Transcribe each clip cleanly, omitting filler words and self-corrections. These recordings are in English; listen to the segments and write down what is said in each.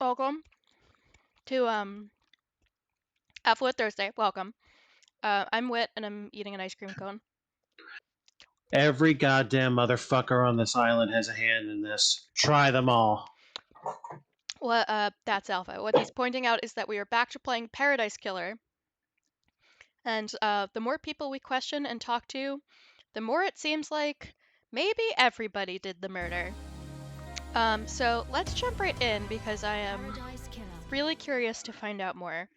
Welcome to AlphaWit Thursday. Welcome. I'm Wit, and I'm eating an ice cream cone. Every goddamn motherfucker on this island has a hand in this. Try them all. That's Alpha. What he's pointing out is that we are back to playing Paradise Killer, and the more people we question and talk to, the more it seems like maybe everybody did the murder. So let's jump right in because I am really curious to find out more.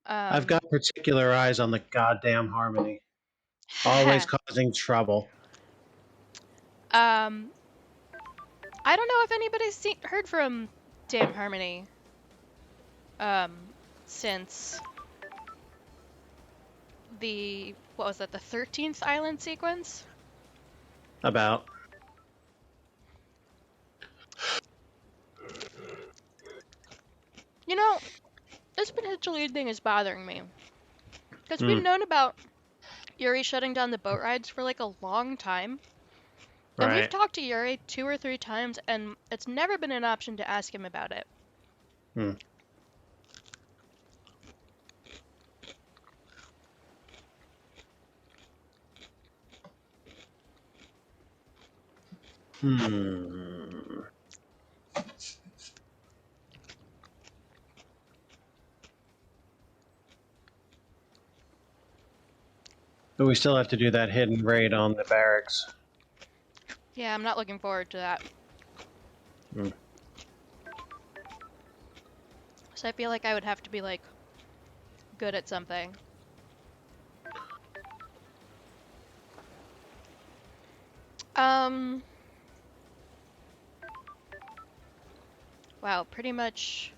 I've got particular eyes on the goddamn Harmony. Always causing trouble. I don't know if anybody's heard from Damn Harmony. Since the, what was that, the 13th island sequence? About. You know, this potential lead thing is bothering me. Because we've Mm, known about Yuri shutting down the boat rides for like a long time. And we've right. talked to Yuri 2 or 3 times, and it's never been an option to ask him about it. Mm. Hmm. But we still have to do that hidden raid on the barracks. Yeah, I'm not looking forward to that. Mm. So I feel like I would have to be like good at something. Wow, pretty much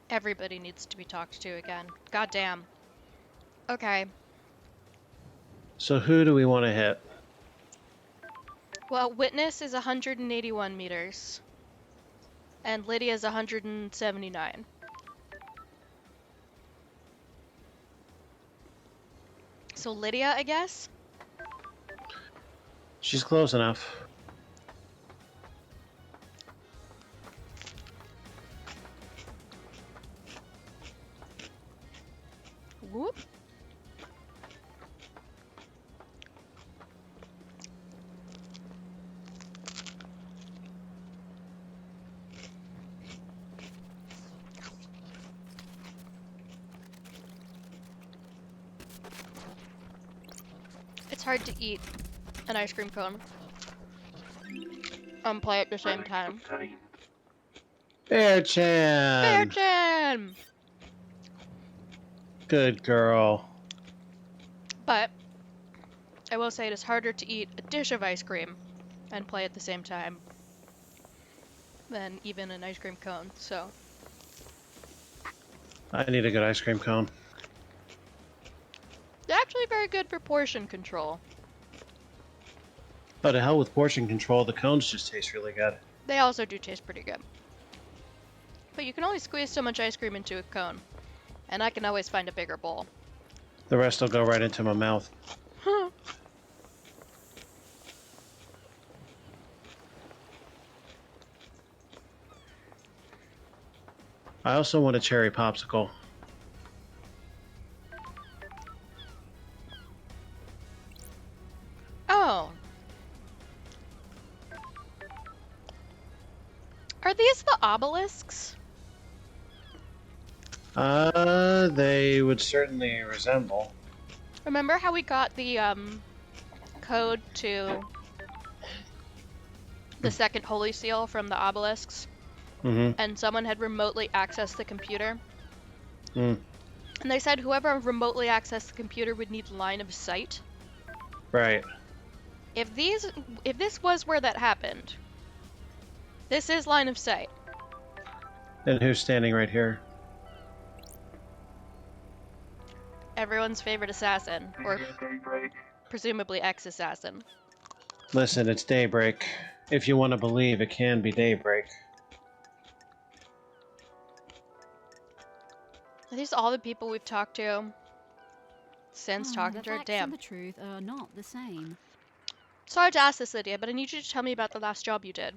everybody needs to be talked to again. God damn. Okay. So who do we want to hit? Well, Witness is 181 meters. And Lydia's 179. So Lydia, I guess? She's close enough. Whoop. It's hard to eat an ice cream cone and play at the same time. Bear-chan! Bear-chan! Good girl. But I will say it is harder to eat a dish of ice cream and play at the same time than even an ice cream cone, so. I need a good ice cream cone. They're actually very good for portion control. Oh, to hell with portion control. The cones just taste really good. They also do taste pretty good. But you can only squeeze so much ice cream into a cone, and I can always find a bigger bowl. The rest will go right into my mouth. I also want a cherry popsicle. Oh. Are these the obelisks? They would certainly resemble. Remember how we got the code to the second holy seal from the obelisks? Mm-hmm. And someone had remotely accessed the computer? Mm. And they said whoever remotely accessed the computer would need line of sight. Right. If this was where that happened, this is line of sight. And who's standing right here? Everyone's favorite assassin, or presumably ex-assassin. Listen, it's daybreak. If you want to believe, it can be daybreak. Are these all the people we've talked to since talking to her? The Damn. and the truth are not the same. Sorry to ask this, Lydia, but I need you to tell me about the last job you did.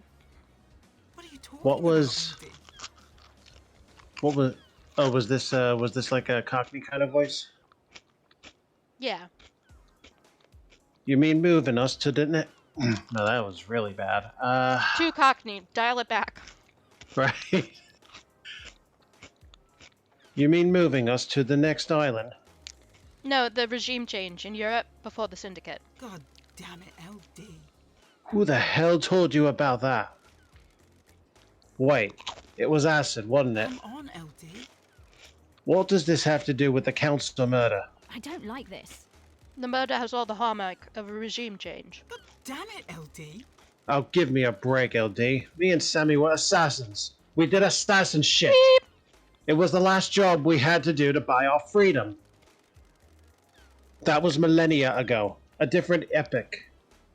What are you What talking about, was... LD? What was... Oh, was this like a Cockney kind of voice? Yeah. You mean moving us to the net? No, that was really bad. Too Cockney. Dial it back. Right. You mean moving us to the next island? No, the regime change in Europe before the Syndicate. God damn it, LD. Who the hell told you about that? Wait, it was acid, wasn't it? Come on, LD. What does this have to do with the council murder? I don't like this. The murder has all the hallmark of a regime change. God damn it, LD. Oh, give me a break, LD. Me and Sammy were assassins. We did assassin shit. Beep. It was the last job we had to do to buy our freedom. That was millennia ago. A different epoch.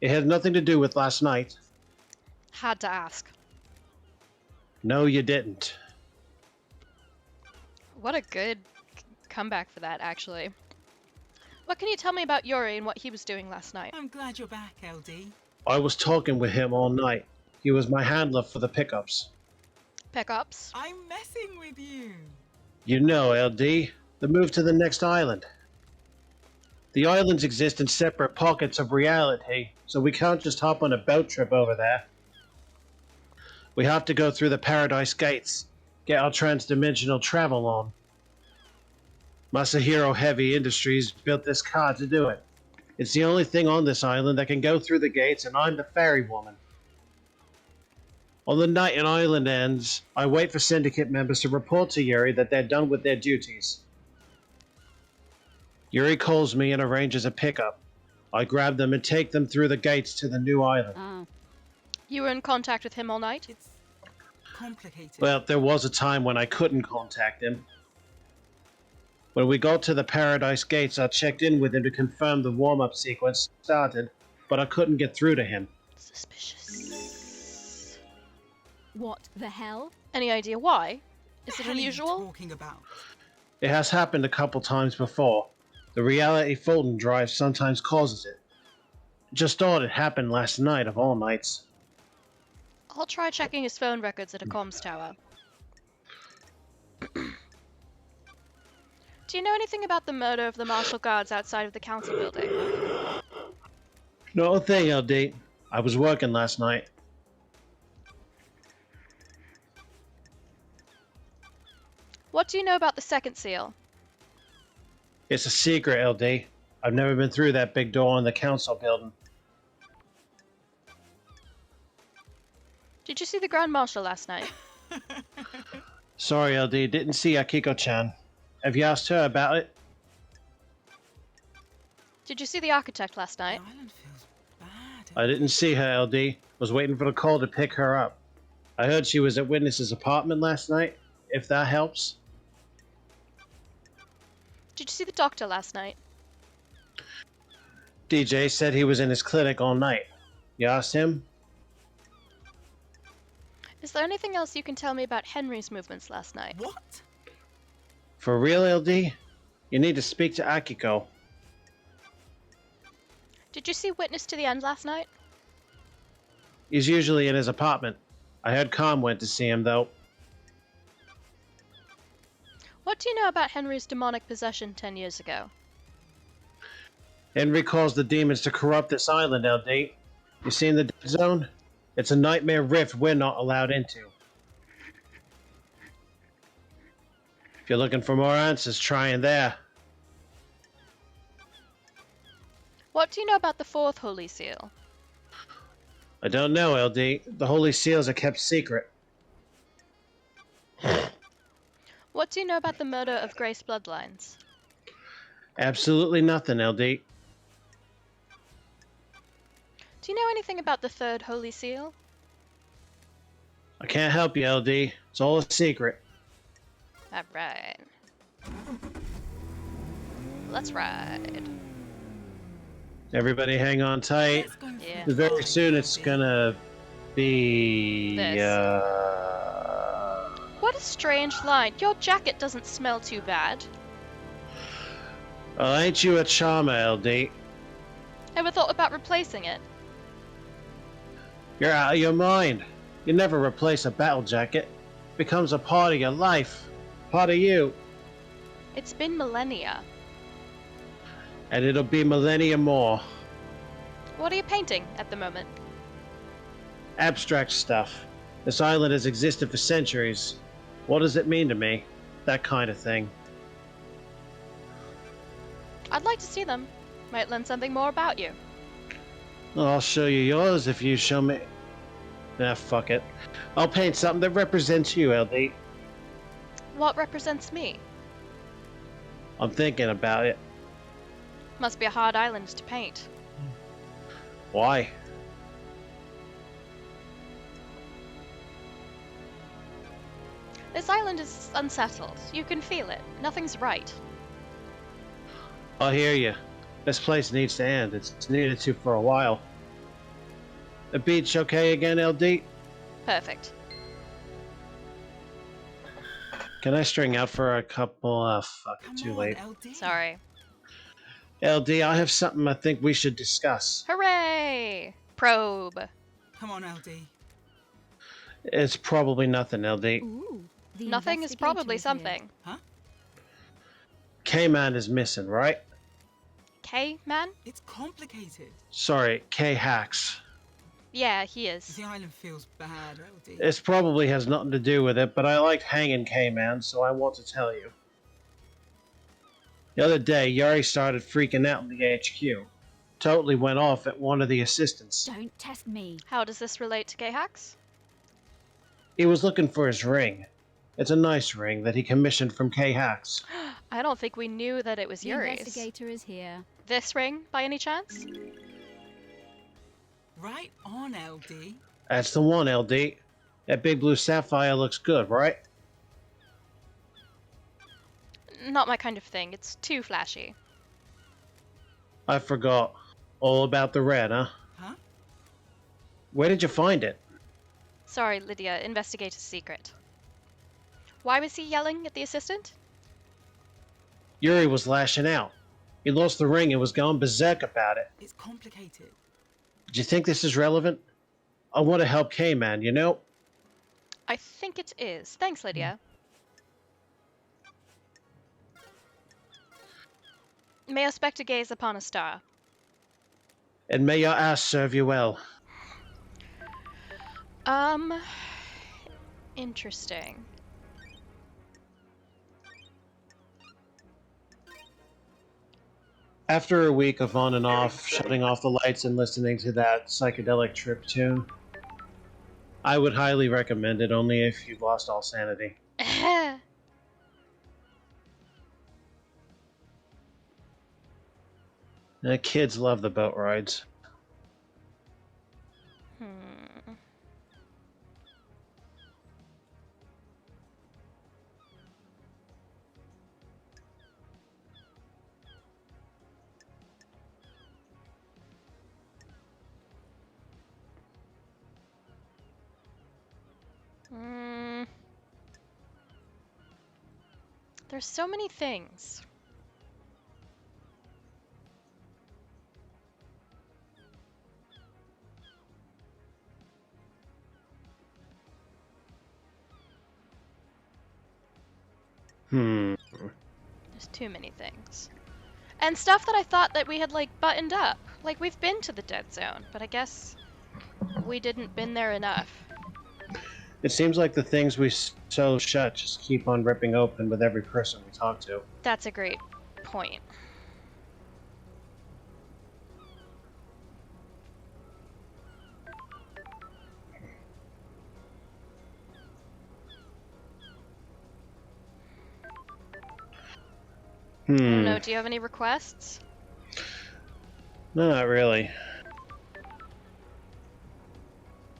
It had nothing to do with last night. Had to ask. No, you didn't. What a good comeback for that, actually. What can you tell me about Yuri and what he was doing last night? I'm glad you're back, LD. I was talking with him all night. He was my handler for the pickups. Pickups? I'm messing with you. You know, LD, the move to the next island. The islands exist in separate pockets of reality, so we can't just hop on a boat trip over there. We have to go through the Paradise Gates, get our transdimensional travel on. Masahiro Heavy Industries built this car to do it. It's the only thing on this island that can go through the gates, and I'm the ferry woman. On the night an island ends, I wait for Syndicate members to report to Yuri that they're done with their duties. Yuri calls me and arranges a pickup. I grab them and take them through the gates to the new island. You were in contact with him all night? It's complicated. Well, there was a time when I couldn't contact him. When we got to the Paradise Gates, I checked in with him to confirm the warm-up sequence started, but I couldn't get through to him. Suspicious. What the hell? Any idea why? Is What it the hell are you unusual? talking about? It has happened a couple times before. The reality Fulton drive sometimes causes it. Just thought it happened last night of all nights. I'll try checking his phone records at a comms tower. Do you know anything about the murder of the martial guards outside of the council building? Not a thing, LD. I was working last night. What do you know about the second seal? It's a secret, LD. I've never been through that big door in the council building. Did you see the Grand Marshal last night? Sorry, LD. Didn't see Akiko-chan. Have you asked her about it? Did you see the architect last night? The island feels bad. I didn't see her, LD. Was waiting for the call to pick her up. I heard she was at Witness's apartment last night, if that helps. Did you see the doctor last night? DJ said he was in his clinic all night. You asked him? Is there anything else you can tell me about Henry's movements last night? What? For real, LD? You need to speak to Akiko. Did you see Witness to the End last night? He's usually in his apartment. I heard Calm went to see him, though. What do you know about Henry's demonic possession 10 years ago? Henry calls the demons to corrupt this island, LD. You seen the dead zone? It's a nightmare rift we're not allowed into. If you're looking for more answers, try in there. What do you know about the fourth Holy Seal? I don't know, LD. The Holy Seals are kept secret. What do you know about the murder of Grace Bloodlines? Absolutely nothing, LD. Do you know anything about the third Holy Seal? I can't help you, LD. It's all a secret. Alright. Let's ride. Everybody hang on tight. Let's go Yeah. for a Very ride, soon it's LD. gonna be... This. What a strange line. Your jacket doesn't smell too bad. Well, ain't you a charmer, LD? Ever thought about replacing it? You're out of your mind. You never replace a battle jacket. It becomes a part of your life. Part of you. It's been millennia. And it'll be millennia more. What are you painting at the moment? Abstract stuff. This island has existed for centuries. What does it mean to me? That kind of thing. I'd like to see them. Might learn something more about you. I'll show you yours if you show me. Nah, fuck it. I'll paint something that represents you, LD. What represents me? I'm thinking about it. Must be a hard island to paint. Why? This island is unsettled. You can feel it. Nothing's right. I hear you. This place needs to end. It's needed to for a while. The beach okay again, LD? Perfect. Can I string out for a couple? Fuck, Come too on, late. LD. Sorry. LD, I have something I think we should discuss. Hooray! Probe. Come on, LD. It's probably nothing, LD. Ooh, the Nothing is investigator probably is here. something. Huh? K-Man is missing, right? K-Man? It's complicated. Sorry, K-Hacks. Yeah, he is. The island feels bad, LD. This probably has nothing to do with it, but I liked hanging K-Man, so I want to tell you. The other day, Yari started freaking out in the HQ. Totally went off at one of the assistants. Don't test me. How does this relate to K-Hacks? He was looking for his ring. It's a nice ring that he commissioned from K-Hacks. I don't think we knew that it was The Yuri's. investigator is here. This ring, by any chance? Right on, LD. That's the one, LD. That big blue sapphire looks good, right? Not my kind of thing. It's too flashy. I forgot. All about the red, huh? Huh? Where did you find it? Sorry, Lydia. Investigator's secret. Why was he yelling at the assistant? Yuri was lashing out. He lost the ring and was going berserk about it. It's complicated. Do you think this is relevant? I want to help K-Man, you know? I think it is. Thanks, Lydia. May I spect to gaze upon a star? And may your ass serve you well. Interesting. After a week of on and off, shutting off the lights and listening to that psychedelic trip tune, I would highly recommend it only if you've lost all sanity. Kids love the boat rides. There's so many things. There's too many things. And stuff that I thought that we had, like, buttoned up. Like, we've been to the dead zone, but I guess we didn't been there enough. It seems like the things we sew shut just keep on ripping open with every person we talk to. That's a great point. I don't know, do you have any requests? No, not really.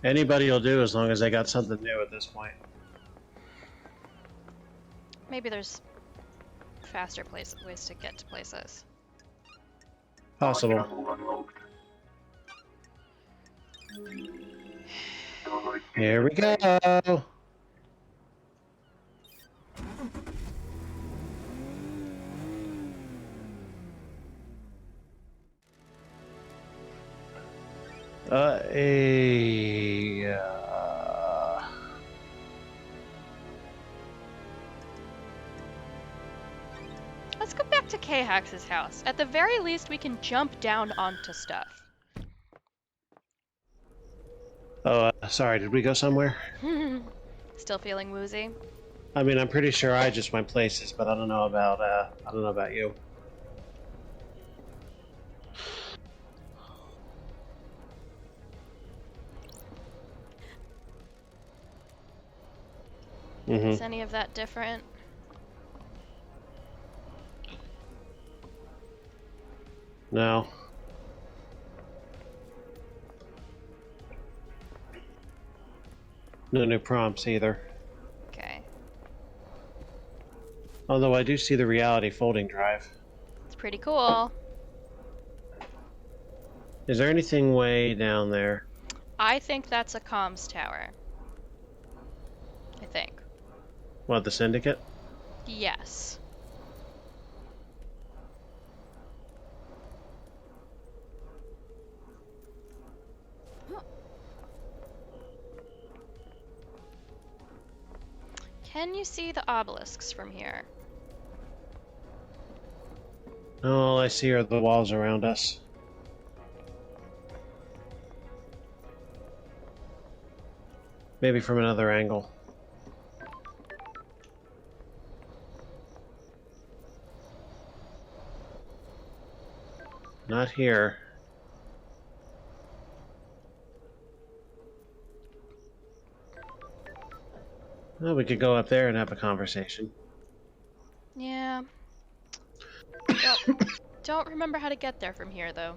Anybody will do as long as they got something new at this point. Maybe there's faster ways to get to places. Possible. Here we go. K-Hax's house. At the very least, we can jump down onto stuff. Oh, sorry, did we go somewhere? Still feeling woozy? I mean, I'm pretty sure I just went places, but I don't know about you. Is any of that different? No. No new prompts either. Okay. Although I do see the reality folding drive. It's pretty cool. Is there anything way down there? I think that's a comms tower. I think. What, the Syndicate? Yes. Can you see the obelisks from here? All I see are the walls around us. Maybe from another angle. Not here. Well, we could go up there and have a conversation. Yeah. Don't remember how to get there from here, though.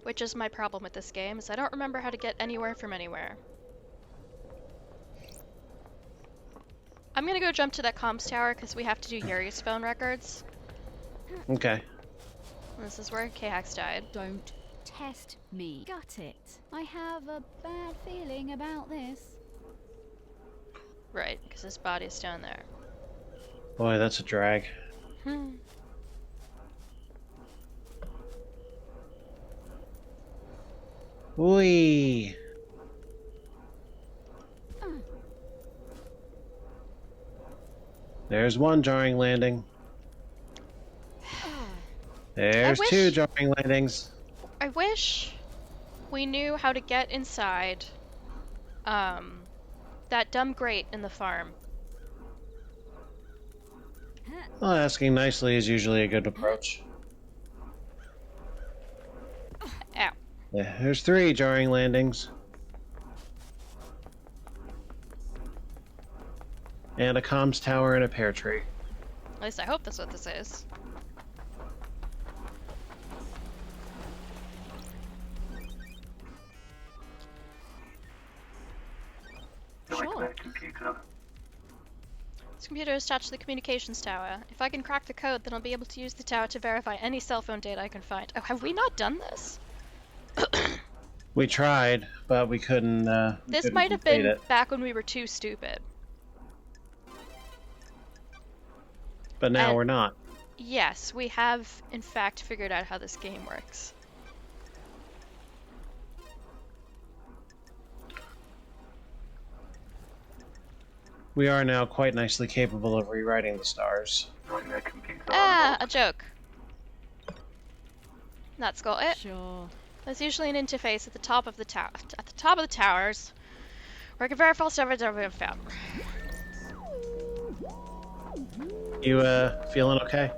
Which is my problem with this game, is I don't remember how to get anywhere from anywhere. I'm gonna go jump to that comms tower because we have to do Yuri's phone records. Okay. This is where K-Hax died. Don't test me. Got it. I have a bad feeling about this. Right, because his body's down there. Boy, that's a drag. Whee! There's one jarring landing. There's two jarring landings. I wish we knew how to get inside that dumb grate in the farm. Well, asking nicely is usually a good approach. Ow. Yeah, there's three jarring landings. And a comms tower and a pear tree. At least I hope that's what this is. Sure. This computer is attached to the communications tower. If I can crack the code, then I'll be able to use the tower to verify any cell phone data I can find. Oh, have we not done this? We tried, but we couldn't. This couldn't might have complete been it. back when we were too stupid. But now and- we're not. Yes, we have in fact figured out how this game works. We are now quite nicely capable of rewriting the stars. Ah, a joke. That's got it. Sure. There's usually an interface at the top of the towers, where I can verify stuff I've found. You feeling okay?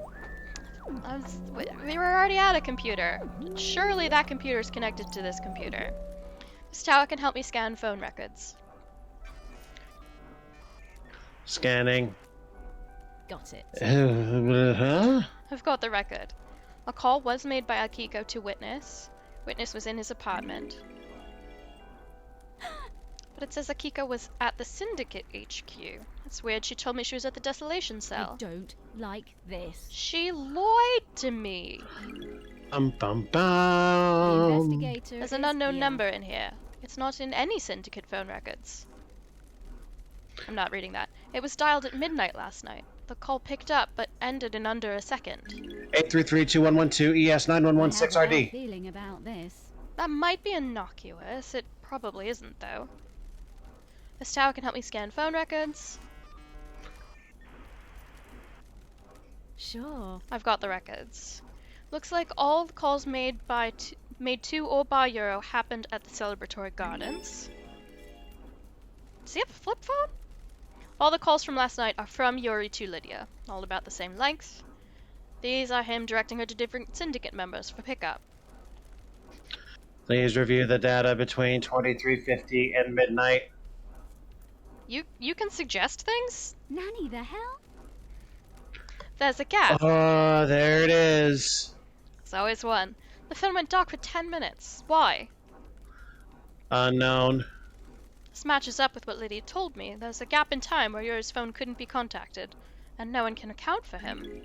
We were already at a computer. Surely that computer is connected to this computer. This tower can help me scan phone records. Scanning. Got it. Huh? I've got the record. A call was made by Akiko to Witness. Witness was in his apartment. But it says Akiko was at the Syndicate HQ. That's weird. She told me she was at the Desolation I Cell. don't like this. She lied to me. Bum. The investigator There's an is unknown here. number in here. It's not in any Syndicate phone records. I'm not reading that. It was dialed at midnight last night. The call picked up, but ended in under a second. 833-2112 ES I have a 9116 bad RD. feeling about this. That might be innocuous. It probably isn't, though. This tower can help me scan phone records. Sure. I've got the records. Looks like all the calls made to or by Euro happened at the celebratory gardens. Does he have a flip phone? All the calls from last night are from Yuri to Lydia, all about the same length. These are him directing her to different syndicate members for pickup. Please review the data between 2350 and midnight. You can suggest things? Nanny the hell? There's a gap. Oh, there it is. There's always one. The phone went dark for 10 minutes. Why? Unknown. This matches up with what Lydia told me. There's a gap in time where Yuri's phone couldn't be contacted, and no one can account for him.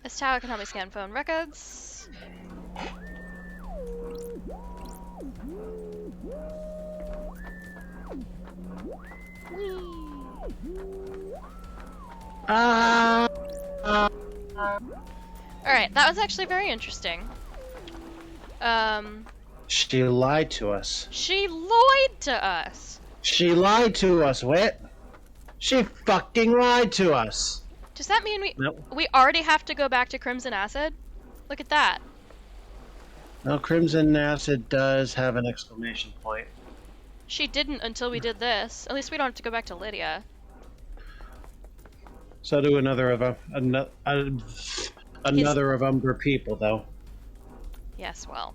This tower can help me scan phone records. Ah! Alright, that was actually very interesting. She lied to us. She lied to us. She lied to us, Wit. She fucking lied to us. Does that mean Nope. we already have to go back to Crimson Acid? Look at that. Well, Crimson Acid does have an exclamation point. She didn't until we did this. At least we don't have to go back to Lydia. So do another of Umbra people, though. Yes, well.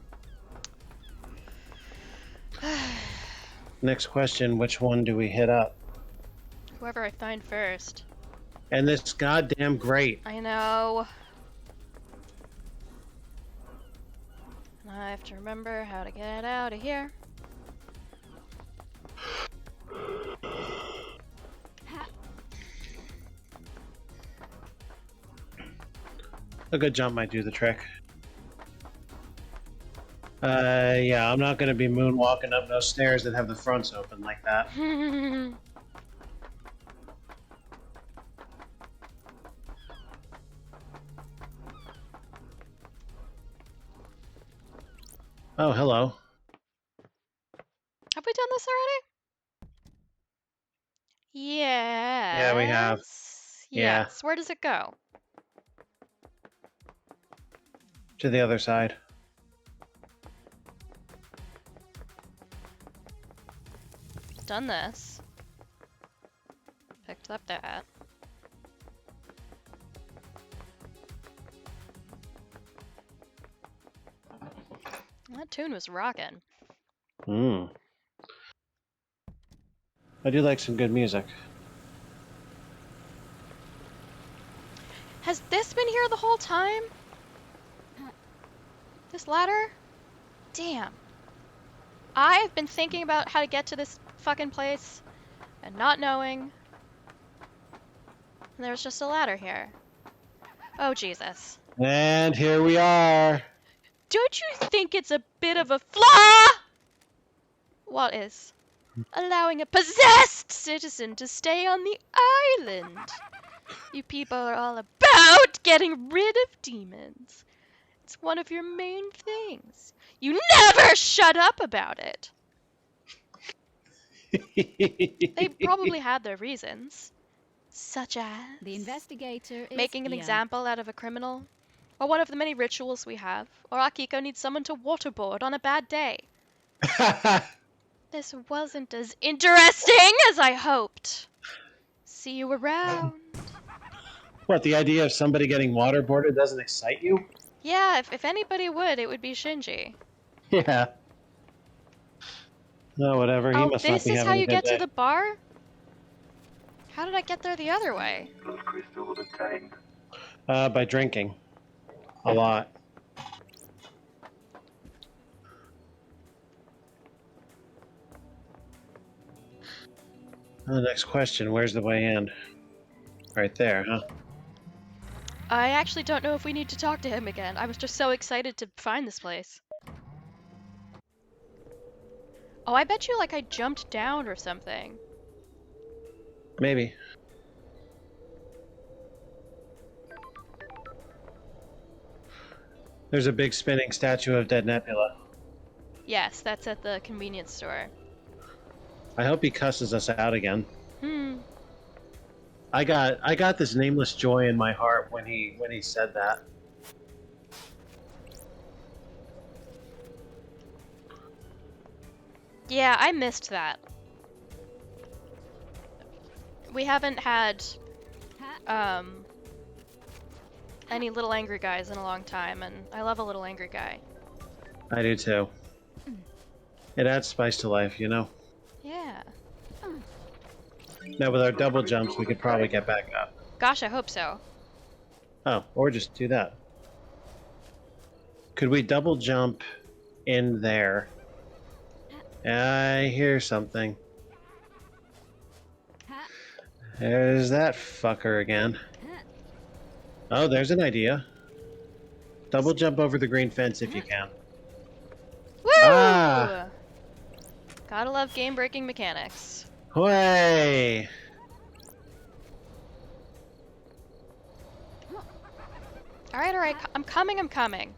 Next question, which one do we hit up? Whoever I find first. And this goddamn great. I know. And I have to remember how to get out of here. A good jump might do the trick. Yeah, I'm not gonna be moonwalking up those stairs that have the fronts open like that. Oh, hello. Have we done this already? Yes. Yeah, we have. Yeah. Yes. Where does it go? To the other side. Done this. Picked up that. That tune was rockin'. I do like some good music. Has this been here the whole time? This ladder? Damn. I've been thinking about how to get to this fucking place and not knowing. And there's just a ladder here. Oh, Jesus. And here we are. Don't you think it's a bit of a flaw? What is? Allowing a possessed citizen to stay on the island. You people are all about getting rid of demons. It's one of your main things. You never shut up about it. They probably had their reasons. Such as The investigator is making an here. example out of a criminal, or one of the many rituals we have, or Akiko needs someone to waterboard on a bad day. This wasn't as interesting as I hoped. See you around. What, the idea of somebody getting waterboarded doesn't excite you? Yeah, if anybody would, it would be Shinji. Yeah. No, whatever. He Oh, must not this be is having how a you good get day. to the bar? How did I get there the other way? By drinking. A lot. The next question, where's the way in? Right there, huh? I actually don't know if we need to talk to him again. I was just so excited to find this place. Oh, I bet you like I jumped down or something. Maybe. There's a big spinning statue of Dead Nebula. Yes, that's at the convenience store. I hope he cusses us out again. I got this nameless joy in my heart when he said that. Yeah, I missed that. We haven't had um any little angry guys in a long time, and I love a little angry guy. I do too. It adds spice to life, you know. Yeah. Now with our double jumps, we could probably get back up. Gosh, I hope so. Oh, or just do that. Could we double jump in there? I hear something. There's that fucker again. Oh, there's an idea. Double jump over the green fence if you can. Woo! Ah! Gotta love game-breaking mechanics. Way! Alright, I'm coming.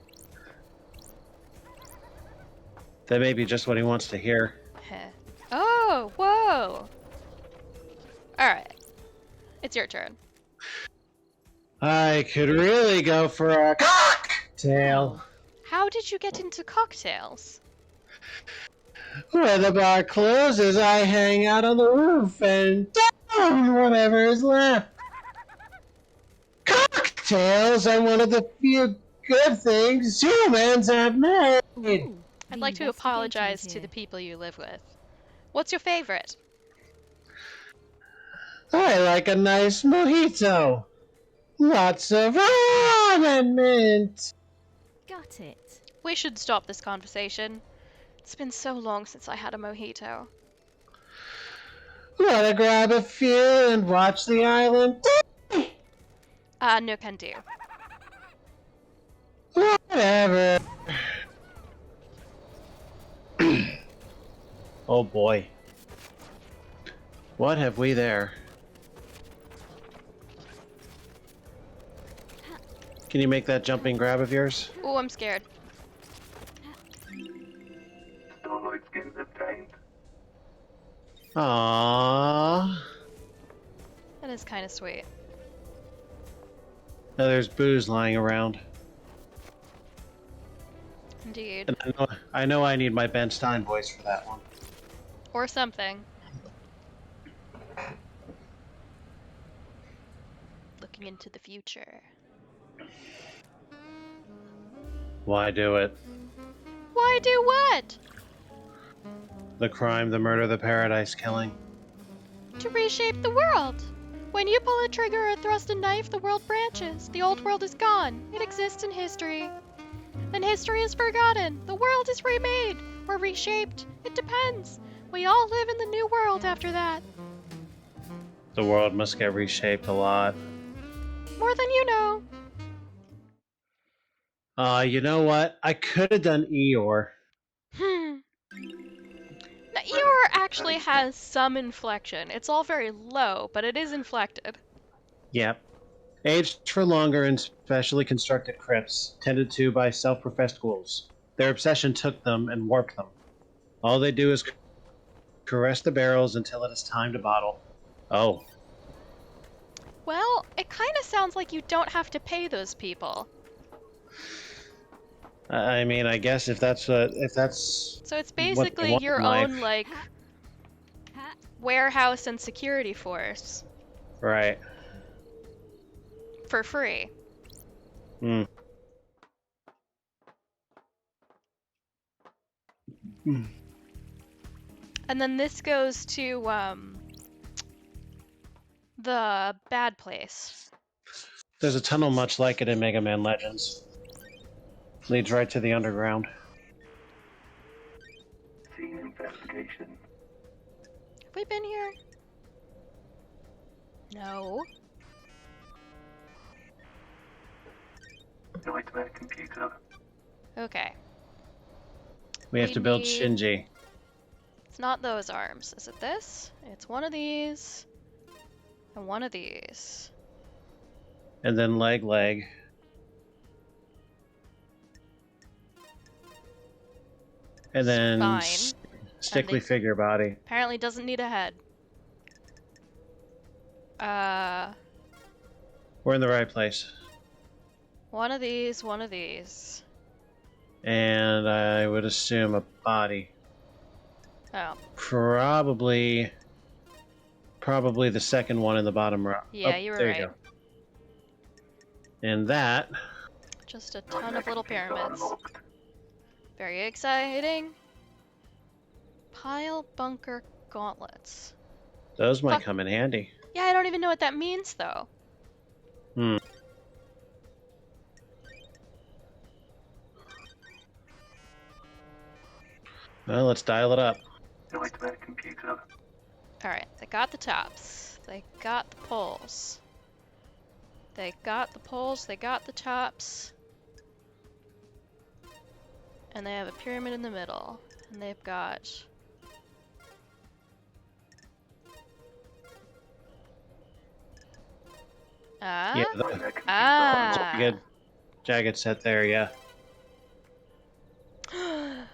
That may be just what he wants to hear. Heh. Oh, whoa! Alright. It's your turn. I could really go for a cocktail. How did you get into cocktails? When the bar closes, I hang out on the roof and down whatever is left. Cocktails are one of the few good things humans have made. Ooh, I'd the like to investigator apologize is to here. the people you live with. What's your favorite? I like a nice mojito. Lots of rum and mint. Got it. We should stop this conversation. It's been so long since I had a mojito. Wanna grab a few and watch the island? No can do. Whatever. Oh boy. What have we there? Can you make that jumping grab of yours? Oh, I'm scared. Aww. That is kind of sweet. Now there's booze lying around. Indeed. And I know I need my Ben Stein voice for that one. Or something. Looking into the future. Why do it? Why do what? The crime, the murder, the paradise killing. To reshape the world. When you pull a trigger or thrust a knife, the world branches. The old world is gone. It exists in history. Then history is forgotten. The world is remade or reshaped. It depends. We all live in the new world after that. The world must get reshaped a lot. More than you know. You know what? I could have done Eeyore. Now, Eeyore actually has some inflection. It's all very low, but it is inflected. Yep. Aged for longer in specially constructed crypts, tended to by self-professed ghouls. Their obsession took them and warped them. All they do is caress the barrels until it is time to bottle. Oh. Well, it kind of sounds like you don't have to pay those people. I mean, I guess if that's So it's what they basically want your in life. own, like, warehouse and security force. Right. For free. Hmm. And then this goes to, the bad place. There's a tunnel much like it in Mega Man Legends. Leads right to the underground. Have we been here? No. Okay. We have We to build need- Shinji. It's not those arms. Is it this? It's one of these. And one of these. And then leg. And then Spine. stickly And they- figure body. Apparently doesn't need a head. We're in the right place. One of these, one of these. And I would assume a body. Oh, Probably the second one in the bottom row. yeah, Oh, you were there right. you go. And that, Just a ton of little pyramids. Very exciting. Pile bunker gauntlets. those might Fuck. come in handy. Yeah, I don't even know what that means though. Hmm. Well, let's dial it up. Alright, they got the tops. They got the poles. They got the poles, they got the tops. And they have a pyramid in the middle. And they've got... Yeah, Ah! jagged set there, yeah. Is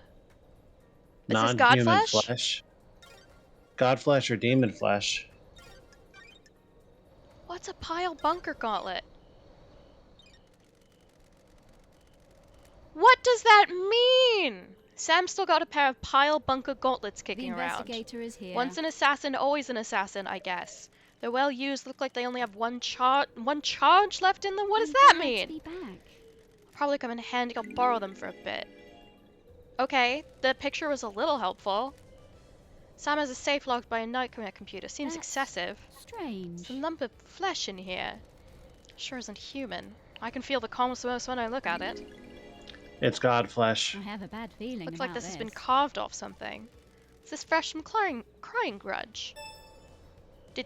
this god Non-human flesh? God flesh or demon flesh? What's a pile bunker gauntlet? What does that mean? Sam's still got a pair of pile bunker gauntlets The kicking around. investigator is here. Once an assassin, always an assassin, I guess. They're well used, look like they only have one charge left in them? What does I'm that glad to mean? be back. Probably come in handy, I'll borrow them for a bit. Okay, the picture was a little helpful. Sam has a safe locked by a nightmare computer. Seems That's excessive. Strange. There's a lump of flesh in here. Sure isn't human. I can feel the cosmos when I look at it. It's god flesh. I have a bad feeling Looks about like this has been carved off something. Is this fresh from crying grudge?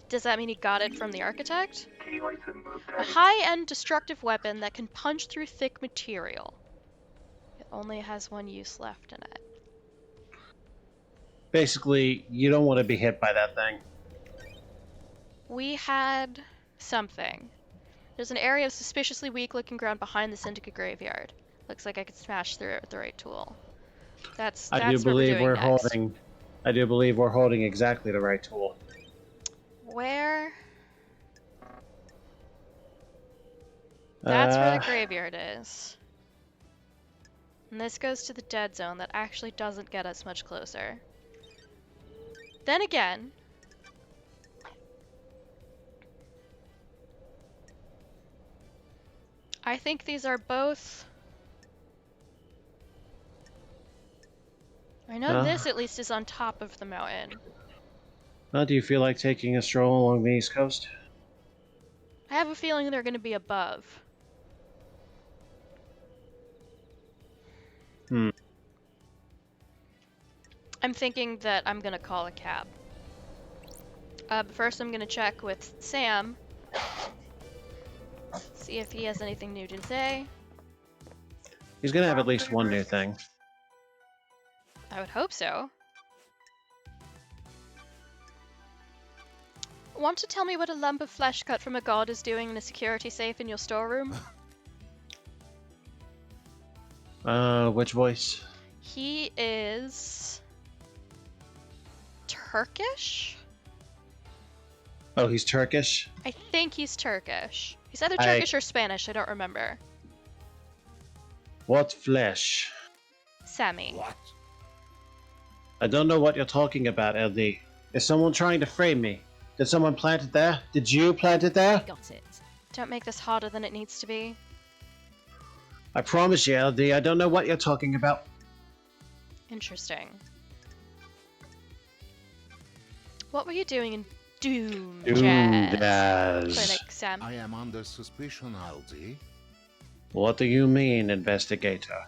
Does that mean he got it from the architect? A high-end destructive weapon that can punch through thick material. It only has one use left in it. Basically, you don't want to be hit by that thing. We had something. There's an area of suspiciously weak-looking ground behind the Syndicate graveyard. Looks like I could smash through it with the right tool. That's I do what we're believe doing we're next. holding. I do believe we're holding exactly the right tool. Where? That's where the graveyard is. And this goes to the dead zone that actually doesn't get us much closer. Then again, I think these are both... I know this at least is on top of the mountain. Well, do you feel like taking a stroll along the east coast? I have a feeling they're going to be above. I'm thinking that I'm going to call a cab. But first I'm going to check with Sam. See if he has anything new to say. He's gonna have at least one new thing. I would hope so. Want to tell me what a lump of flesh cut from a god is doing in a security safe in your storeroom? Which voice? He is... Turkish? Oh, he's Turkish? I think he's Turkish. He's either Turkish or Spanish, I don't remember. What flesh? Sammy. What? I don't know what you're talking about, LD. Is someone trying to frame me? Did someone plant it there? Did you plant it there? Got it. Don't make this harder than it needs to be. I promise you, LD, I don't know what you're talking about. Interesting. What were you doing in Doom Jazz. Clinic, Sam? I am under suspicion, Aldi. What do you mean, investigator?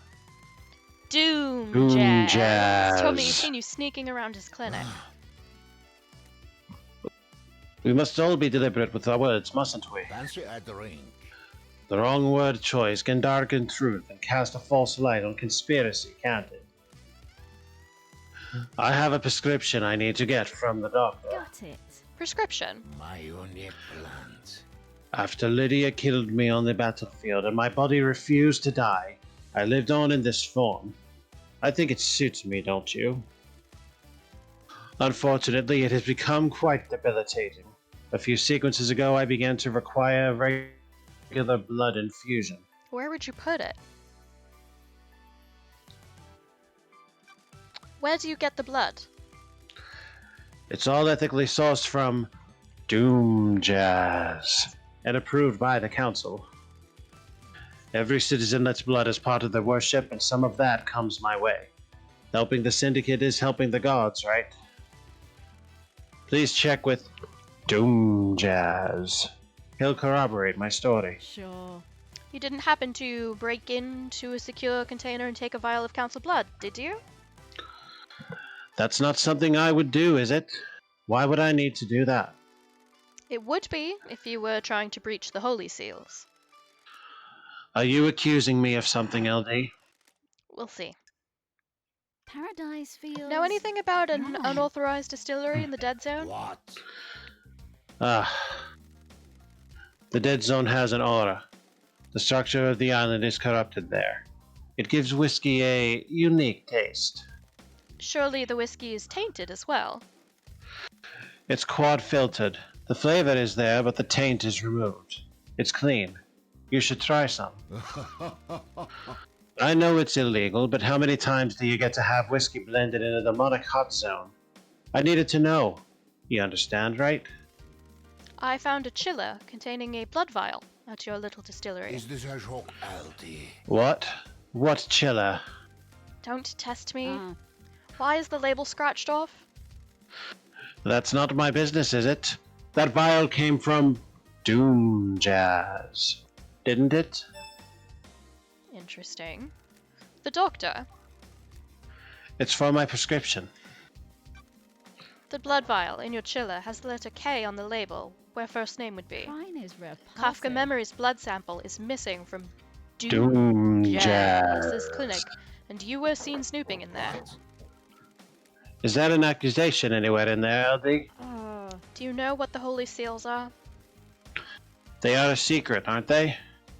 Doom Jazz. Jazz. Told me he's seen you sneaking around his clinic. We must all be deliberate with our words, mustn't we? Fancy a drink. The wrong word choice can darken truth and cast a false light on conspiracy, can't it? I have a prescription I need to get from the doctor. Got it. Prescription. My only plant. After Lydia killed me on the battlefield and my body refused to die, I lived on in this form. I think it suits me, don't you? Unfortunately, it has become quite debilitating. A few sequences ago, I began to require regular blood infusion. Where would you put it? Where do you get the blood? It's all ethically sourced from Doom Jazz and approved by the Council. Every citizen lets blood as part of their worship, and some of that comes my way. Helping the Syndicate is helping the gods, right? Please check with Doom Jazz. He'll corroborate my story. Sure. You didn't happen to break into a secure container and take a vial of council blood, did you? That's not something I would do, is it? Why would I need to do that? It would be if you were trying to breach the holy seals. Are you accusing me of something, LD? We'll see. Paradise feels. Know anything about an Right. unauthorized distillery in the Dead Zone? What? Ah. The Dead Zone has an aura. The structure of the island is corrupted there. It gives whiskey a unique taste. Surely the whiskey is tainted as well. It's quad filtered. The flavor is there, but the taint is removed. It's clean. You should try some. I know it's illegal, but how many times do you get to have whiskey blended in a demonic hot zone? I needed to know. You understand, right? I found a chiller containing a blood vial at your little distillery. Is this a joke, Aldi? What? What chiller? Don't test me. Ah, Why is the label scratched off? That's not my business, is it? That vial came from Doom Jazz, didn't it? Interesting. The doctor. It's for my prescription. The blood vial in your chiller has the letter K on the label, where first name would be. Prine is repulsive. Kafka Memory's blood sample is missing from Doom Jazz's Jazz. clinic, and you were seen snooping in there. What? Is that an accusation anywhere in there, LD? Do you know what the holy seals are? They are a secret, aren't they?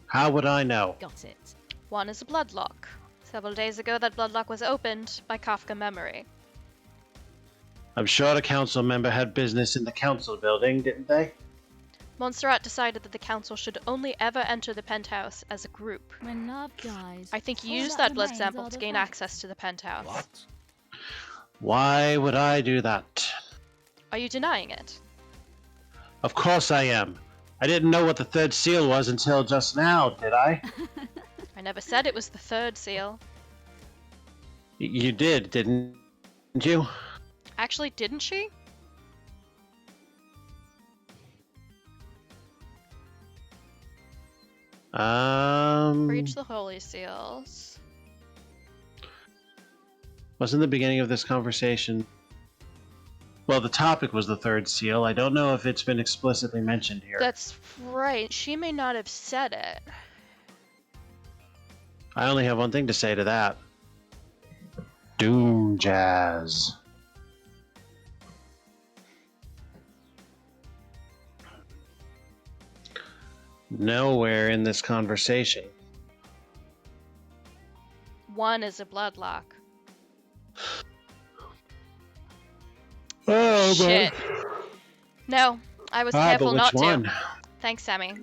How would I know? Got it. One is a bloodlock. Several days ago, that bloodlock was opened by Kafka Memory. I'm sure a council member had business in the council building, didn't they? Montserrat decided that the council should only ever enter the penthouse as a group. When love dies. I think you all used that that blood remains sample are to the gain facts. access to the penthouse. What? Why would I do that? Are you denying it? Of course I am. I didn't know what the third seal was until just now, did I? I never said it was the third seal. You did, didn't you? Actually, didn't she? Breach the holy seals. Wasn't the beginning of this conversation... Well, the topic was the third seal. I don't know if it's been explicitly mentioned here. That's right. She may not have said it. I only have one thing to say to that. Doom Jazz. Nowhere in this conversation. One is a bloodlock. Oh, Shit. No, I was careful but not which one? to. Thanks, Sammy.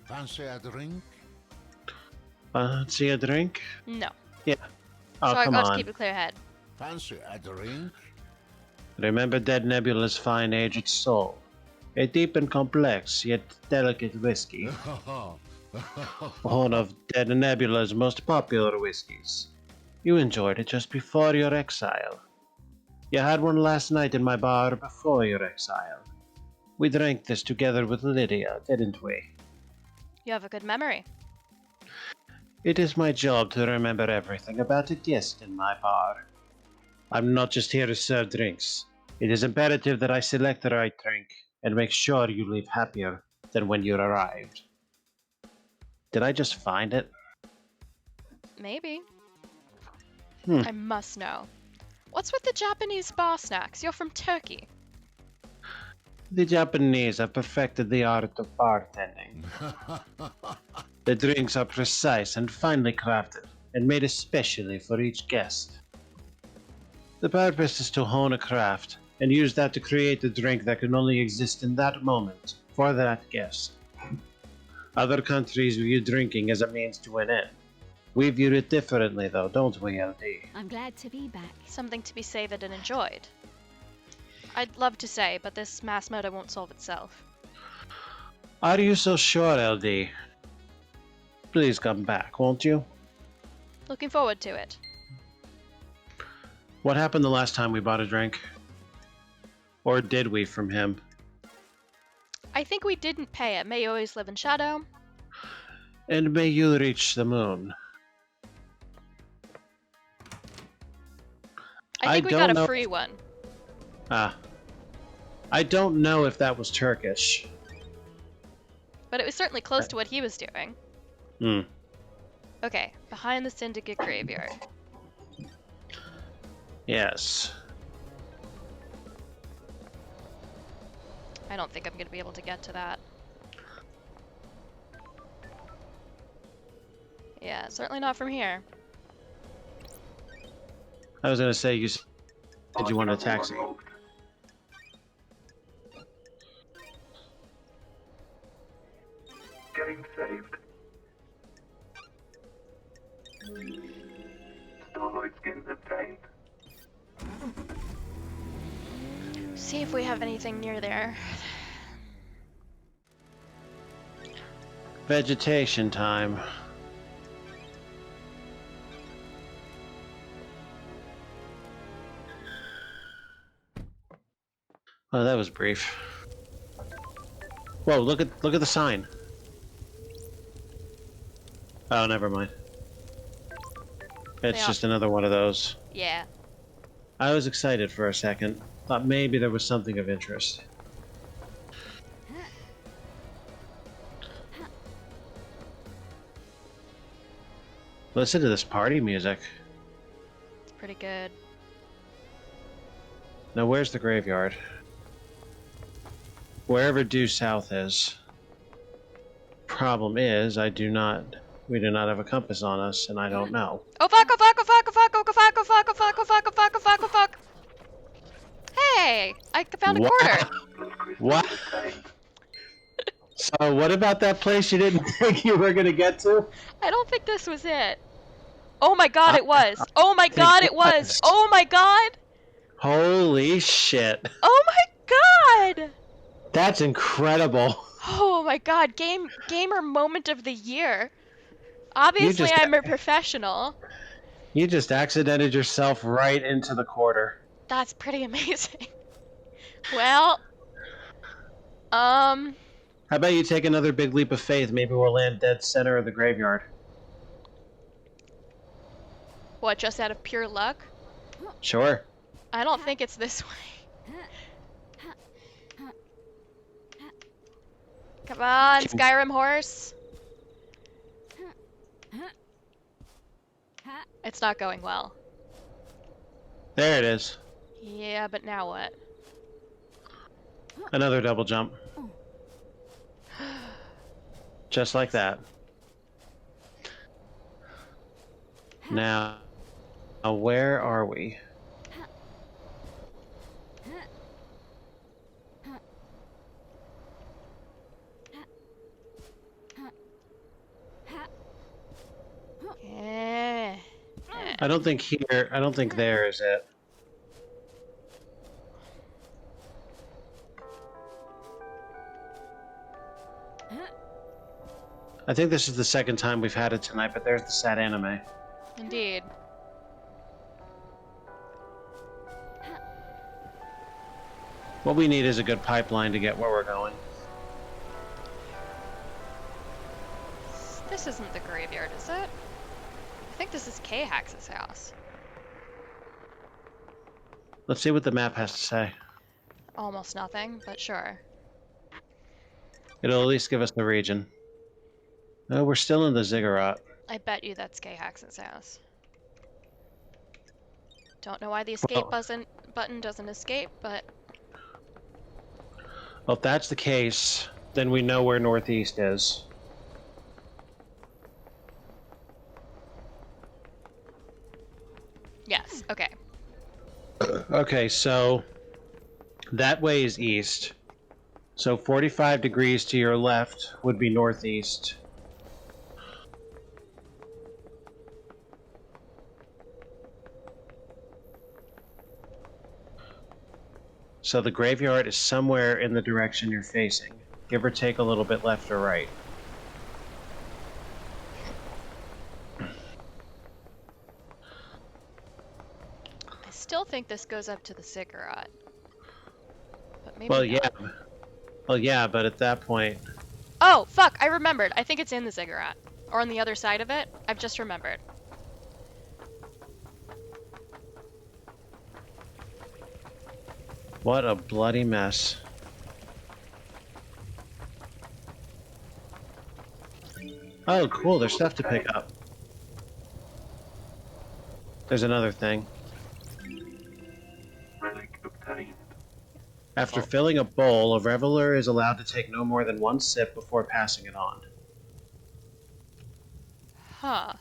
Fancy a drink? See a drink? No. Oh, so I come got to on. keep a clear head. Fancy a drink? Remember Dead Nebula's fine aged soul. A deep and complex, yet delicate whiskey. One of Dead Nebula's most popular whiskeys. You enjoyed it just before your exile. You had one last night in my bar before your exile. We drank this together with Lydia, didn't we? You have a good memory. It is my job to remember everything about a guest in my bar. I'm not just here to serve drinks. It is imperative that I select the right drink and make sure you leave happier than when you arrived. Did I just find it? Maybe. Hmm. I must know. What's with the Japanese bar snacks? You're from Turkey. The Japanese have perfected the art of bartending. The drinks are precise and finely crafted, and made especially for each guest. The purpose is to hone a craft, and use that to create a drink that can only exist in that moment, for that guest. Other countries view drinking as a means to an end. We view it differently though, don't we, LD? I'm glad to be back. Something to be savored and enjoyed. I'd love to say, but this mass murder won't solve itself. Are you so sure, LD? Please come back, won't you? Looking forward to it. What happened the last time we bought a drink? Or did we from him? I think we didn't pay it. May you always live in shadow. And may you reach the moon. I think we got a free one. Ah. I don't know if that was Turkish. But it was certainly close to what he was doing. Hmm. Okay, behind the Syndicate Graveyard. Yes. I don't think I'm going to be able to get to that. Yeah, certainly not from here. I was gonna say, you said you want a taxi. Getting saved. Starlight skins obtained. See if we have anything near there. Vegetation time. Oh, that was brief. Whoa, look at the sign. Oh, never mind. It's Yeah. just another one of those. Yeah. I was excited for a second. Thought maybe there was something of interest. Listen to this party music. It's pretty good. Now where's the graveyard? Wherever due south is. Problem is, we do not have a compass on us, and I don't know. Oh fuck, oh fuck, oh fuck, oh fuck, oh fuck, oh fuck, oh fuck, oh fuck, oh fuck, oh fuck, oh fuck. Hey! I found a quarter! What? So what about that place you didn't think you were gonna get to? I don't think this was it. Oh my god, it was! Oh my think god, it it was! was. Oh my god! Holy shit. Oh my god! That's incredible. Oh my god, gamer moment of the year. Obviously, just- I'm a professional. You just accidented yourself right into the quarter. That's pretty amazing. Well, How about you take another big leap of faith? Maybe we'll land dead center of the graveyard. what, just out of pure luck? Sure. I don't think it's this way. Come on, Skyrim horse. It's not going well. There it is. Yeah, but now what? Another double jump. Just like that. Now, where are we? Eh. I don't think here, I don't think there is it. I think this is the second time we've had it tonight, but there's the sad anime. Indeed. What we need is a good pipeline to get where we're going. This isn't the graveyard, is it? I think this is K-Hax's house. Let's see what the map has to say. Almost nothing, but sure. It'll at least give us the region. Oh, we're still in the ziggurat. I bet you that's K-Hax's house. Don't know why the escape button doesn't escape, but Well, if that's the case, then we know where northeast is. Yes. Okay. Okay, so that way is east. So 45 degrees to your left would be northeast. So the graveyard is somewhere in the direction you're facing, give or take a little bit left or right. I still think this goes up to the ziggurat, but maybe Well, not. yeah. Well, yeah, but at that point, Oh, fuck, I remembered. I think it's in the ziggurat. Or on the other side of it. I've just remembered. what a bloody mess. Oh, cool, there's stuff to pick up. There's another thing. Relic obtained. After Oh. filling a bowl, a reveler is allowed to take no more than one sip before passing it on. Huh.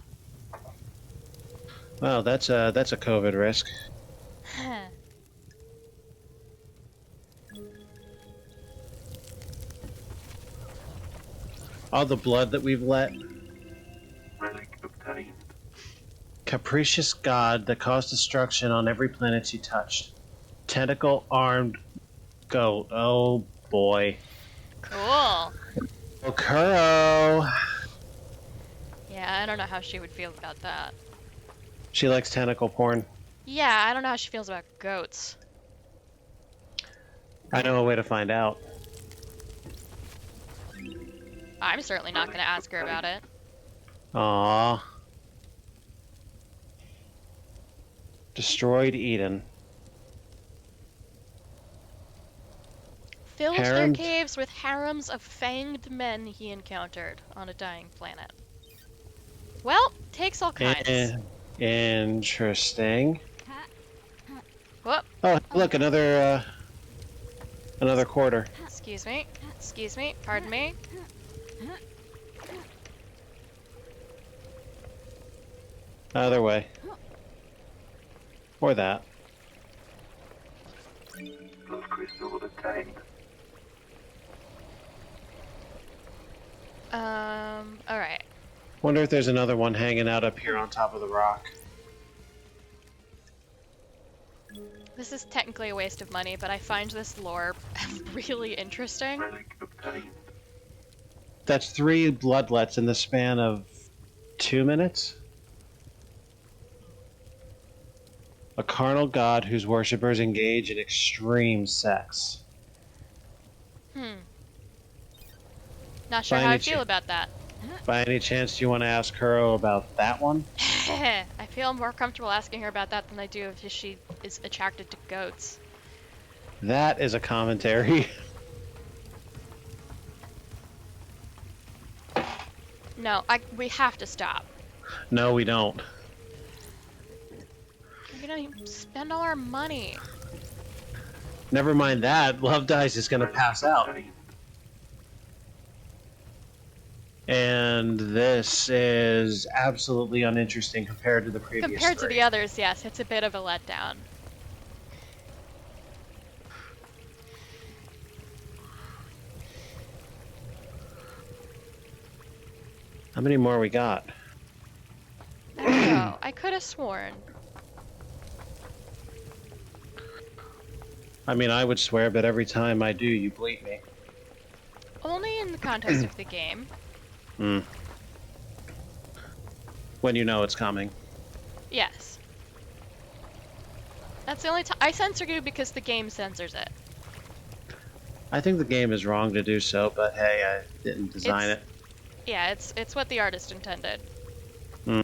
Well, that's a COVID risk. All the blood that we've let. Relic obtained. Capricious god that caused destruction on every planet you touched. Tentacle armed goat. Oh boy. Cool. Okuro. Yeah, I don't know how she would feel about that. She likes tentacle porn. Yeah, I don't know how she feels about goats. I know a way to find out. I'm certainly not going to ask her about it. Aww. Destroyed Eden. Filled their Harems? caves with harems of fanged men he encountered on a dying planet. Well, takes all kinds. Interesting. Whoop. Oh, look, another quarter. Excuse me. Excuse me. Pardon me. Either way. Or that. Love crystal obtained. Alright. Wonder if there's another one hanging out up here on top of the rock. This is technically a waste of money, but I find this lore really interesting. Relic obtained. That's 3 bloodlets in the span of 2 minutes? A carnal god whose worshippers engage in extreme sex. Not sure By how I any feel cha- about that. By any chance, do you want to ask Kuro about that one? I feel more comfortable asking her about that than I do if she is attracted to goats. That is a commentary. No, we have to stop. No, we don't. We're gonna spend all our money. Never mind that. Love Dice is going to pass out. Obtained. And this is absolutely uninteresting compared to the previous Compared to 3. the others, yes, it's a bit of a letdown. How many more we got? I don't know. I could have sworn. I mean, I would swear, but every time I do, you bleep me. Only in the context of the game. Hmm. When you know it's coming. Yes. That's the only time I censor you because the game censors it. I think the game is wrong to do so, but hey, I didn't design it. Yeah, it's what the artist intended. Hmm.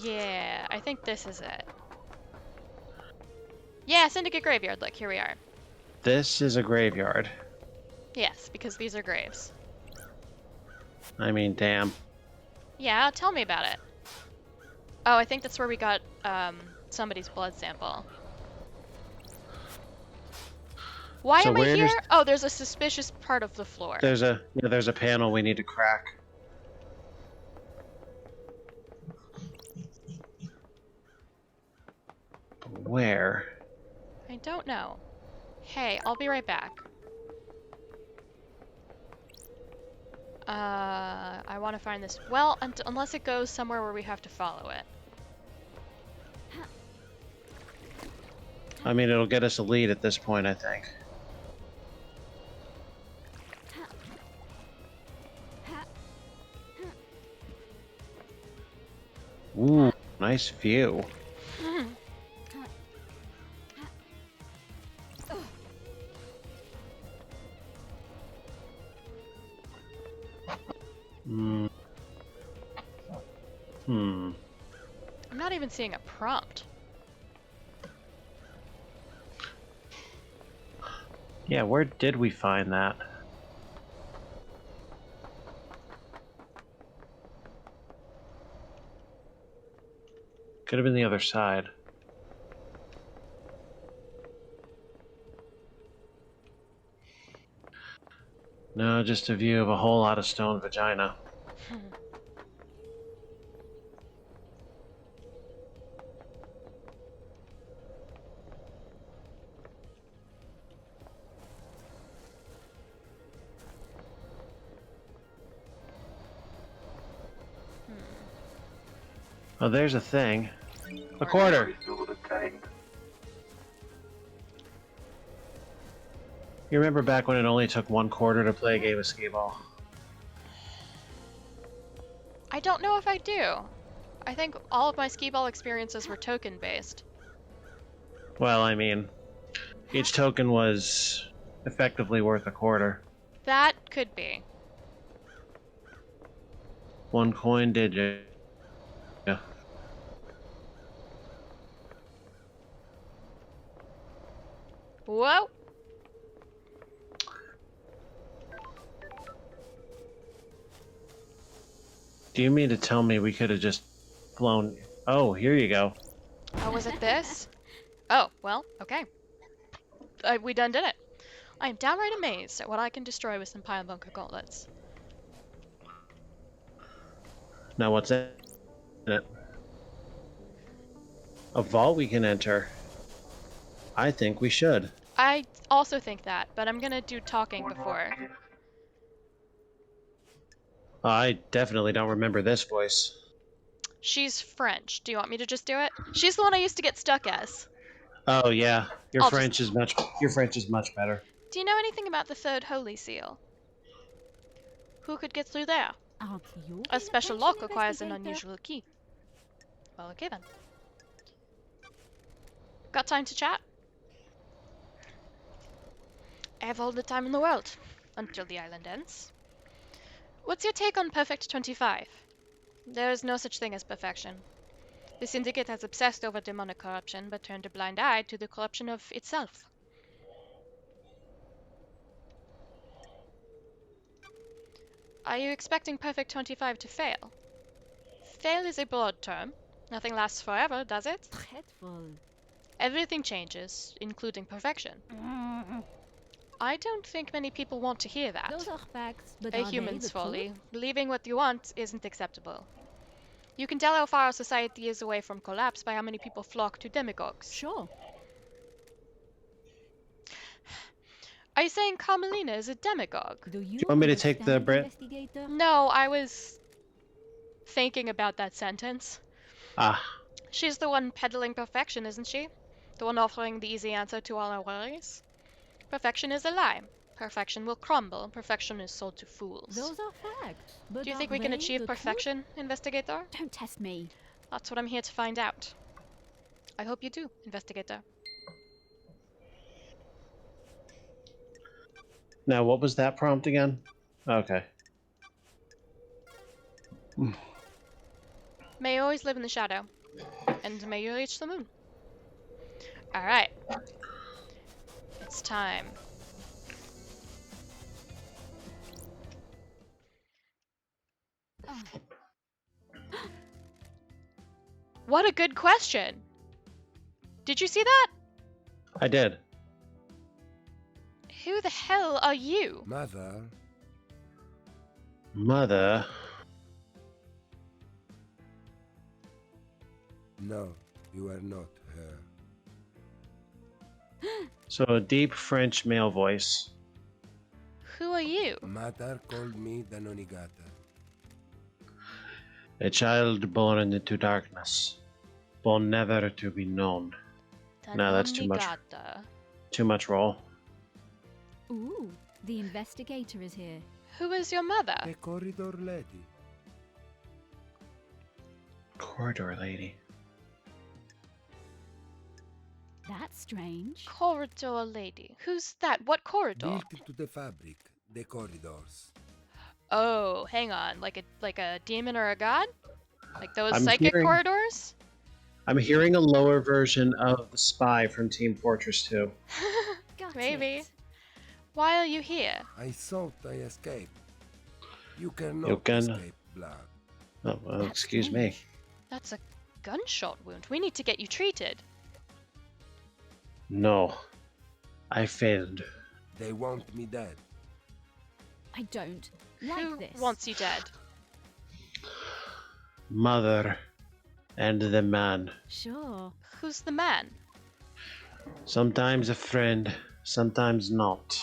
Yeah, I think this is it. Yeah, Syndicate Graveyard, look, here we are. This is a graveyard. Yes, because these are graves. I mean, damn. Yeah, tell me about it. Oh, I think that's where we got somebody's blood sample. Why So am I where here? does- Oh, there's a suspicious part of the floor. There's a panel we need to crack. where? I don't know. Hey, I'll be right back. I want to find this. Well, unless it goes somewhere where we have to follow it. I mean, it'll get us a lead at this point, I think. Ooh, nice view. Hmm. Hmm. I'm not even seeing a prompt. Yeah, where did we find that? Could have been the other side. No, just a view of a whole lot of stone vagina. Oh, there's a thing. A quarter. Crystal obtained. You remember back when it only took 1/4 to play a game of skee-ball? I don't know if I do. I think all of my skee-ball experiences were token-based. Well, I mean, each token was effectively worth a quarter. That could be. 1 coin digit. Yeah. Whoa! Do you mean to tell me we could have just flown? Oh, here you go. Oh, was it this? Oh, well, okay. We done did it. I am downright amazed at what I can destroy with some pile bunker gauntlets. Now what's in it? A vault we can enter. I think we should. I also think that, but I'm gonna do talking before. I definitely don't remember this voice. She's French. Do you want me to just do it? She's the one I used to get stuck as. Oh yeah, I'll just... Your French is much better. Do you know anything about the third holy seal? Who could get through there? Aren't you A an special attention lock requires an investigator? unusual key. Well, okay then. Got time to chat? I have all the time in the world. Until the island ends. What's your take on Perfect 25? There is no such thing as perfection. The Syndicate has obsessed over demonic corruption, but turned a blind eye to the corruption of itself. Are you expecting Perfect 25 to fail? Fail is a broad term. Nothing lasts forever, does it? Dreadful. Everything changes, including perfection. I don't think many people want to hear that. Those are facts, but A are they human's the folly. truth? Believing what you want isn't acceptable. You can tell how far our society is away from collapse by how many people flock to demagogues. Sure. Are you saying Carmelina is a demagogue? Do you want me to take the understand, Brit? investigator? No, I was thinking about that sentence. Ah, She's the one peddling perfection, isn't she? The one offering the easy answer to all our worries? Perfection is a lie. Perfection will crumble. Perfection is sold to fools. Those are facts, but Do you are think we can they achieve the perfection, Investigator? truth? Don't test me. That's what I'm here to find out. I hope you do, Investigator. now what was that prompt again? Okay. May you always live in the shadow, and may you reach the moon. Alright. It's time. What a good question! Did you see that? I did. Who the hell are you? Mother, Mother. no, you are not her. So a deep French male voice. Who are you? Matar called me the Nonigata. A child born into darkness, born never to be known. No, that's too much. Tanonigata. Too much roll. Ooh, the investigator is here. Who is your mother? The corridor lady. Corridor lady. That's strange. Corridor lady. Who's that? What corridor? Built into the fabric, the corridors. Oh, hang on. Like a demon or a god? Like those I'm psychic hearing- corridors? I'm hearing a lower version of the spy from Team Fortress 2. Got Maybe. it. Why are you here? I thought I escaped. You cannot You can- escape blood. Oh, well, That's excuse me. strange. That's a gunshot wound. We need to get you treated. No. I failed. They want me dead. I don't like Who this. wants you dead? Mother and the man. Sure. Who's the man? Sometimes a friend, sometimes not.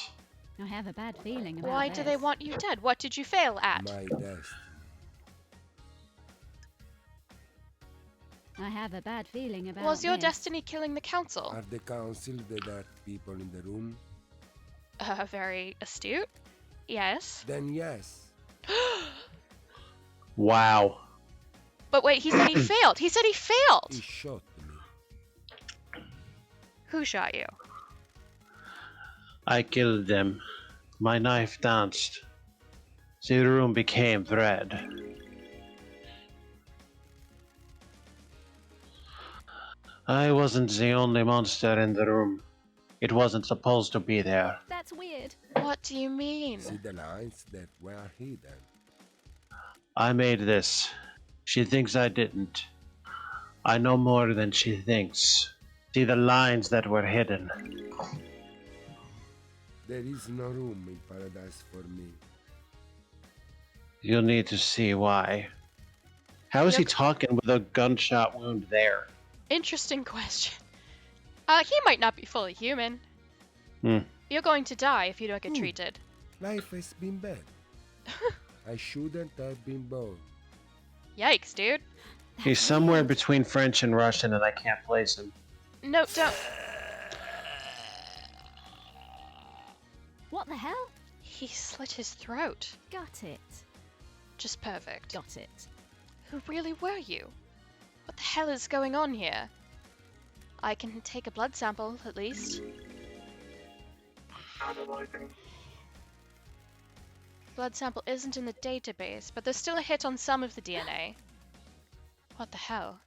I have a bad feeling about Why this. do they want you dead? What did you fail at? My destiny. I have a bad feeling about Was your this. destiny killing the council? Are the council the dark people in the room? Very astute. Yes. Then yes. Wow. But wait, he said he failed. He said he failed. He shot me. Who shot you? I killed them. My knife danced. The room became red. I wasn't the only monster in the room. It wasn't supposed to be there. That's weird. What do you mean? See the lines that were hidden. I made this. She thinks I didn't. I know more than she thinks. See the lines that were hidden. There is no room in paradise for me. You'll need to see why. How is he Yep. talking with a gunshot wound there? Interesting question. He might not be fully human. Hmm. You're going to die if you don't get Hmm. treated. Life has been bad. I shouldn't have been born. Yikes, dude. He's somewhere between French and Russian, and I can't place him. No, don't. What the hell? He slit his throat. Got it. Just perfect. Got it. Who really were you? What the hell is going on here? I can take a blood sample, at least. Analyzing. Blood sample isn't in the database, but there's still a hit on some of the DNA. What the hell?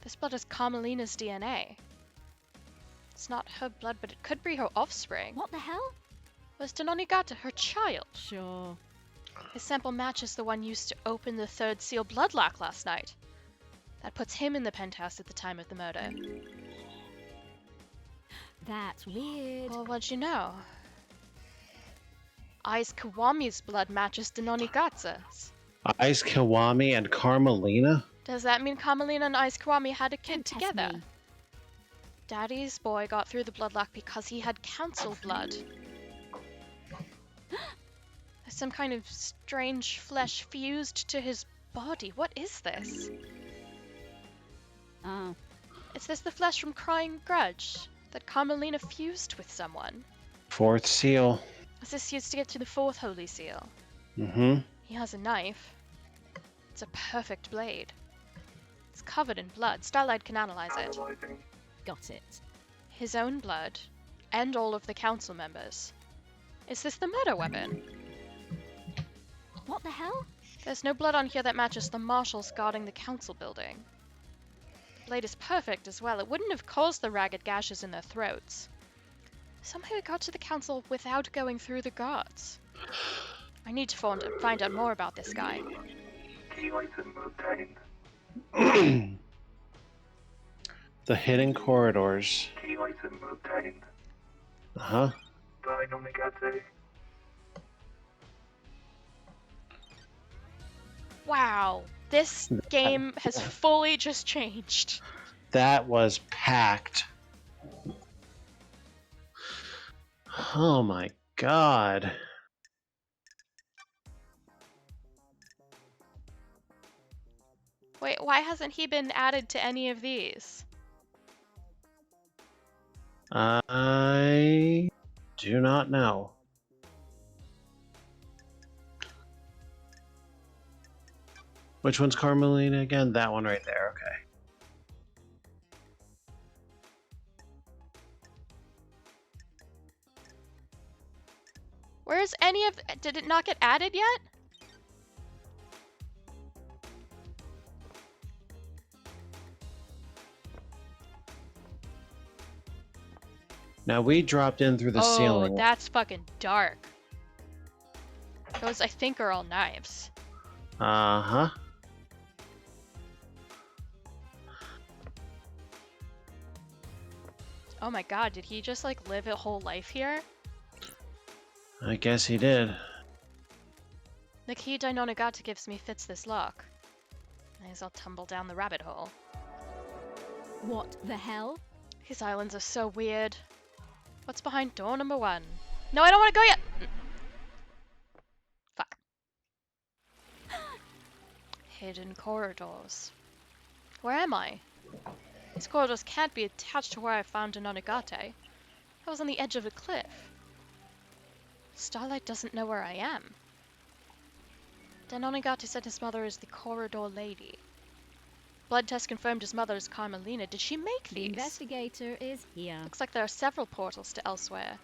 This blood is Carmelina's DNA. It's not her blood, but it could be her offspring. What the hell? Was Denonigata her child? Sure. His sample matches the one used to open the third seal bloodlock last night. That puts him in the penthouse at the time of the murder. That's weird. Well, what'd you know? Ais Kawami's blood matches Denonigata's. Ice Kiwami and Carmelina? Does that mean Carmelina and Ais Kawami had a kid Don't test together? me. Daddy's boy got through the bloodlock because he had council blood. There's some kind of strange flesh fused to his body. What is this? Oh, Is this the flesh from Crying Grudge that Carmelina fused with someone? Fourth seal. Is this used to get to the fourth holy seal? Mm-hmm. He has a knife. It's a perfect blade. It's covered in blood. Starlight can analyze it. Analyzing. got it. His own blood, and all of the council members. Is this the murder weapon? What the hell? There's no blood on here that matches the marshals guarding the council building. The blade is perfect as well. It wouldn't have caused the ragged gashes in their throats. Somehow it got to the council without going through the guards. I need to find out more about this guy. Key item obtained. The hidden corridors. Key item obtained. Uh-huh. Dynamigate. Wow, this game has fully just changed. That was packed. Oh my god. Wait, why hasn't he been added to any of these? I do not know. Which one's Carmelina again? That one right there, okay. Where's any of... Did it not get added yet? Now we dropped in through the Oh, ceiling. that's fucking dark. Those, I think, are all knives. Uh-huh. Oh my god, did he just, like, live a whole life here? I guess he did. The key Dainonagata gives me fits this lock. May as well tumble down the rabbit hole. What the hell? These islands are so weird. What's behind door number 1? No, I don't want to go yet! Fuck. Hidden corridors. Where am I? These corridors can't be attached to where I found Dainonagata. I was on the edge of a cliff. Starlight doesn't know where I am. Dainonagata said his mother is the corridor lady. Blood test confirmed his mother is Carmelina. Did she make The these? investigator is here. Looks like there are several portals to elsewhere.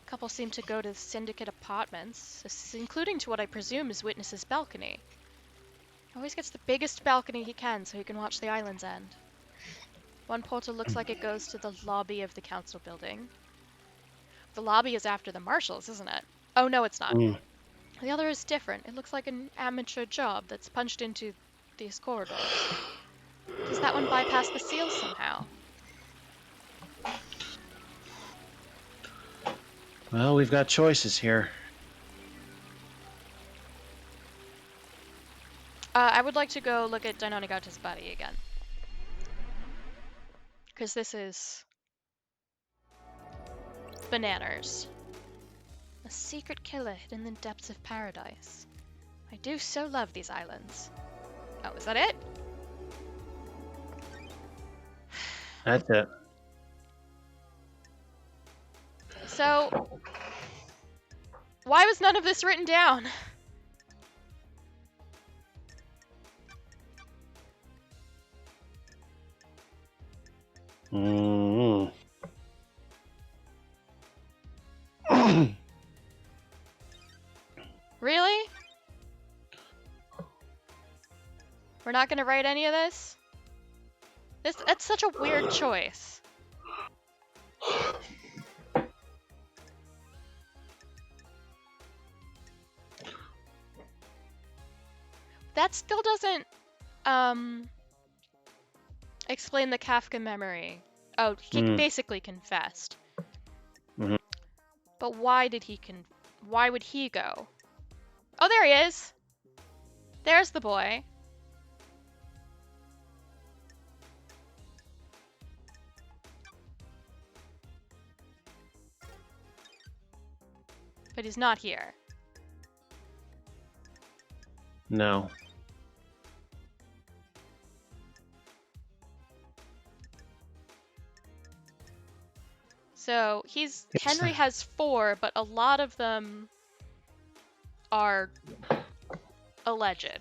A couple seem to go to the Syndicate apartments, including to what I presume is Witness's balcony. He always gets the biggest balcony he can so he can watch the island's end. One portal looks like it goes to the lobby of the council building. The lobby is after the marshals, isn't it? Oh, no, it's not. Mm. The other is different. It looks like an amateur job that's punched into these corridors. Does that one bypass the seals somehow? Well, we've got choices here. I would like to go look at Dainonagata's body again. Because this is... bananas. A secret killer hidden in the depths of paradise. I do so love these islands. Oh, is that it? That's it. So... why was none of this written down? Mm. Really? We're not gonna write any of this? That's such a weird choice. That still doesn't, explain the Kafka memory. Oh, he basically confessed. Mhm. But why did why would he go? Oh, there he is! There's the boy. But he's not here. No. So Henry has 4, but a lot of them are alleged.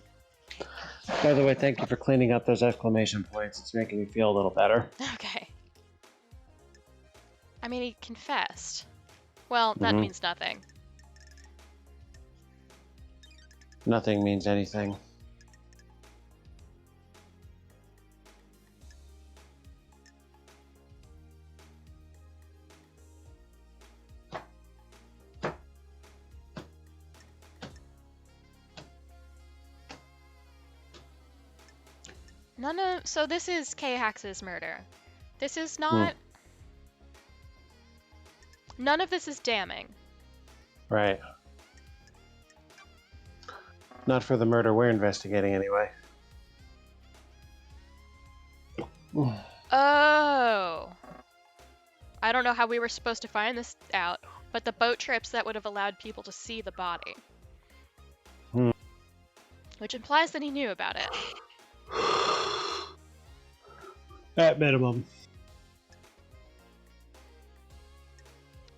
By the way, thank you for cleaning up those exclamation points. It's making me feel a little better. Okay. I mean, he confessed. Well, that means nothing. Nothing means anything. So this is K-Hax's murder. This is not... None of this is damning. Right. Not for the murder we're investigating, anyway. Oh. I don't know how we were supposed to find this out. but the boat trips that would have allowed people to see the body. Hmm. Which implies that he knew about it. At minimum.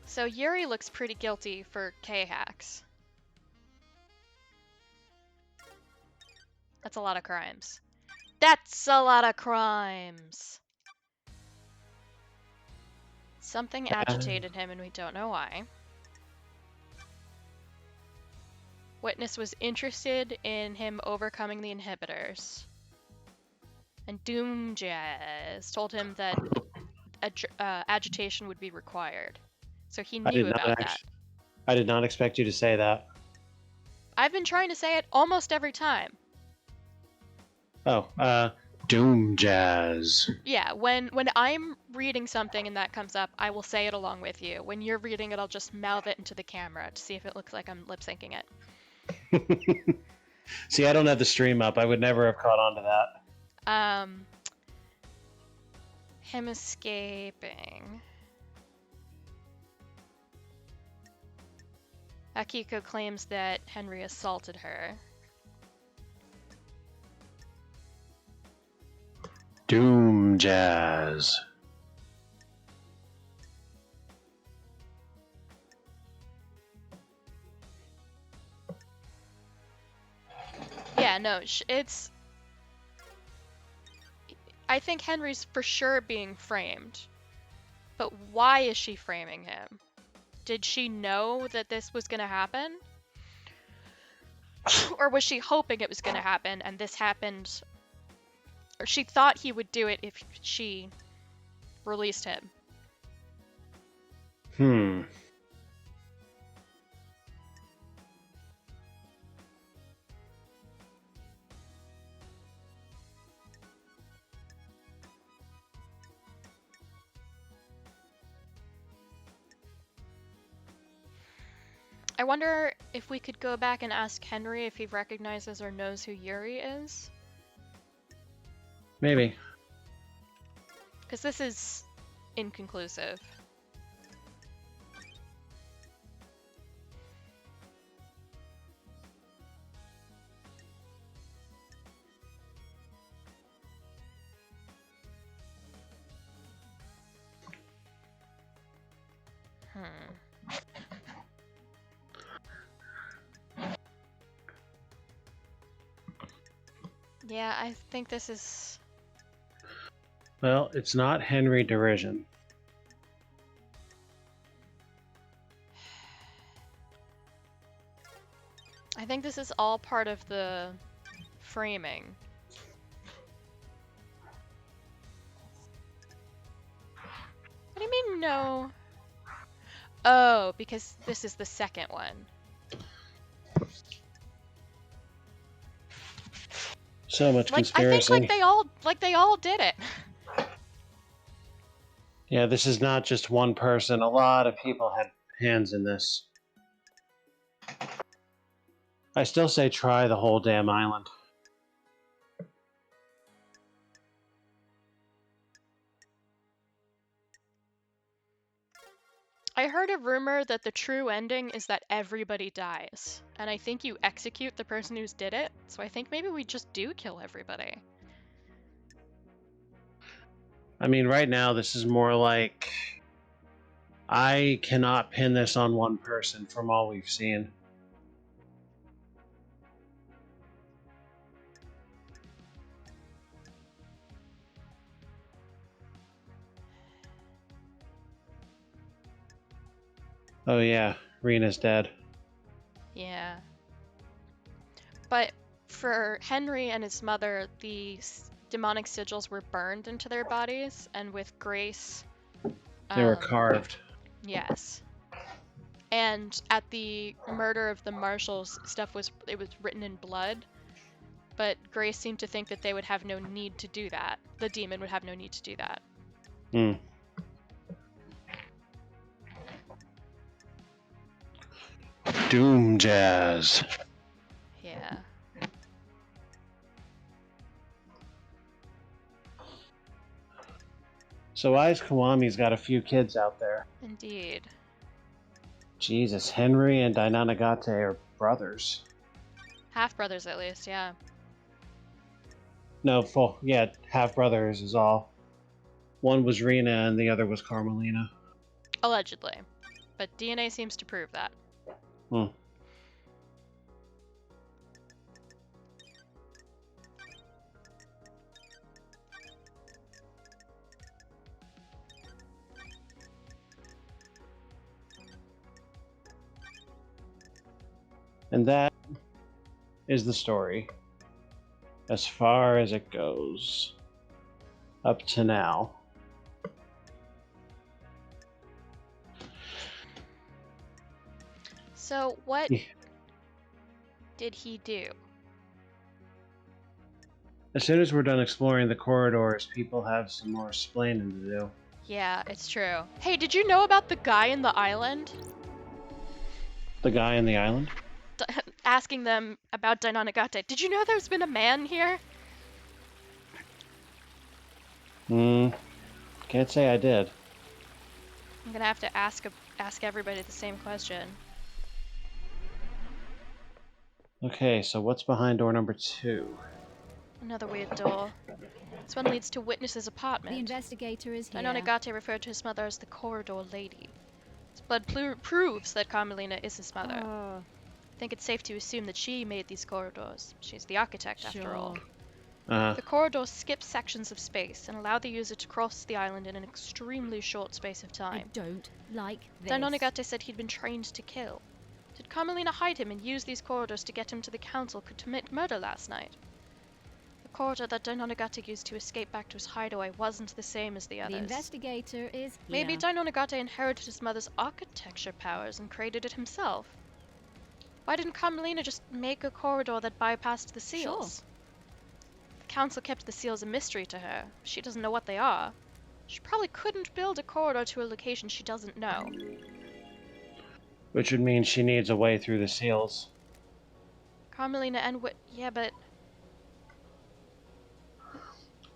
So Yuri looks pretty guilty for K-hacks. That's a lot of crimes. That's a lot of crimes! Something agitated him and we don't know why. Witness was interested in him overcoming the inhibitors. And Doom Jazz told him that agitation would be required. So he knew about that. I did not expect you to say that. I've been trying to say it almost every time. Oh, Doom Jazz. Yeah, when I'm reading something and that comes up, I will say it along with you. When you're reading it, I'll just mouth it into the camera to see if it looks like I'm lip syncing it. See, I don't have the stream up. I would never have caught on to that. Him escaping. Akiko claims that Henry assaulted her. Doom Jazz. Yeah, no, it's... I think Henry's for sure being framed. But why is she framing him? Did she know that this was gonna happen? Or was she hoping it was gonna happen and this happened... Or she thought he would do it if she released him. I wonder if we could go back and ask Henry if he recognizes or knows who Yuri is? Maybe. Because this is inconclusive. Yeah, I think this is... Well, it's not Henry Derision. I think this is all part of the framing. What do you mean, no? Oh, because this is the second one. So much conspiracy. I think they all did it. Yeah, this is not just one person. A lot of people had hands in this. I still say try the whole damn island. I heard a rumor that the true ending is that everybody dies. And I think you execute the person who's did it. So I think maybe we just do kill everybody. I mean, right now, this is more like... I cannot pin this on one person from all we've seen. Oh yeah, Rena's dead. Yeah. But for Henry and his mother, the demonic sigils were burned into their bodies, and with Grace... They were carved. Yes. And at the murder of the marshals, it was written in blood, but Grace seemed to think that they would have no need to do that. The demon would have no need to do that. Doom Jazz. Yeah. So Eyes Kiwami's got a few kids out there. Indeed. Jesus, Henry and Dainanagate are brothers. Half brothers, at least, yeah. No, full. Yeah, half brothers is all. One was Rena and the other was Carmelina. Allegedly. But DNA seems to prove that. Hmm. And that is the story. As far as it goes. Up to now. So, what did he do? As soon as we're done exploring the corridors, people have some more explaining to do. Yeah, it's true. Hey, did you know about the guy in the island? The guy in the island? Asking them about Dainanagate. Did you know there's been a man here? Can't say I did. I'm gonna have to ask everybody the same question. Okay, so what's behind door number 2? Another weird door. This one leads to Witness's The apartment. investigator is here. Dainanagate referred to his mother as the Corridor Lady. His blood proves that Carmelina is his mother. Oh, I think it's safe to assume that she made these corridors. She's the architect, after all. Uh, The corridors skip sections of space and allow the user to cross the island in an extremely short space of I time. don't like this. Dainanagate said he'd been trained to kill. Did Carmelina hide him and use these corridors to get him to the council to commit murder last night? The corridor that Dainanagate used to escape back to his hideaway wasn't the same as the The others. investigator is here. Maybe Dainanagate inherited his mother's architecture powers and created it himself. Why didn't Carmelina just make a corridor that bypassed the seals? The council kept the seals a mystery to her. She doesn't know what they are. She probably couldn't build a corridor to a location she doesn't know. which would mean she needs a way through the seals. Carmelina and yeah, but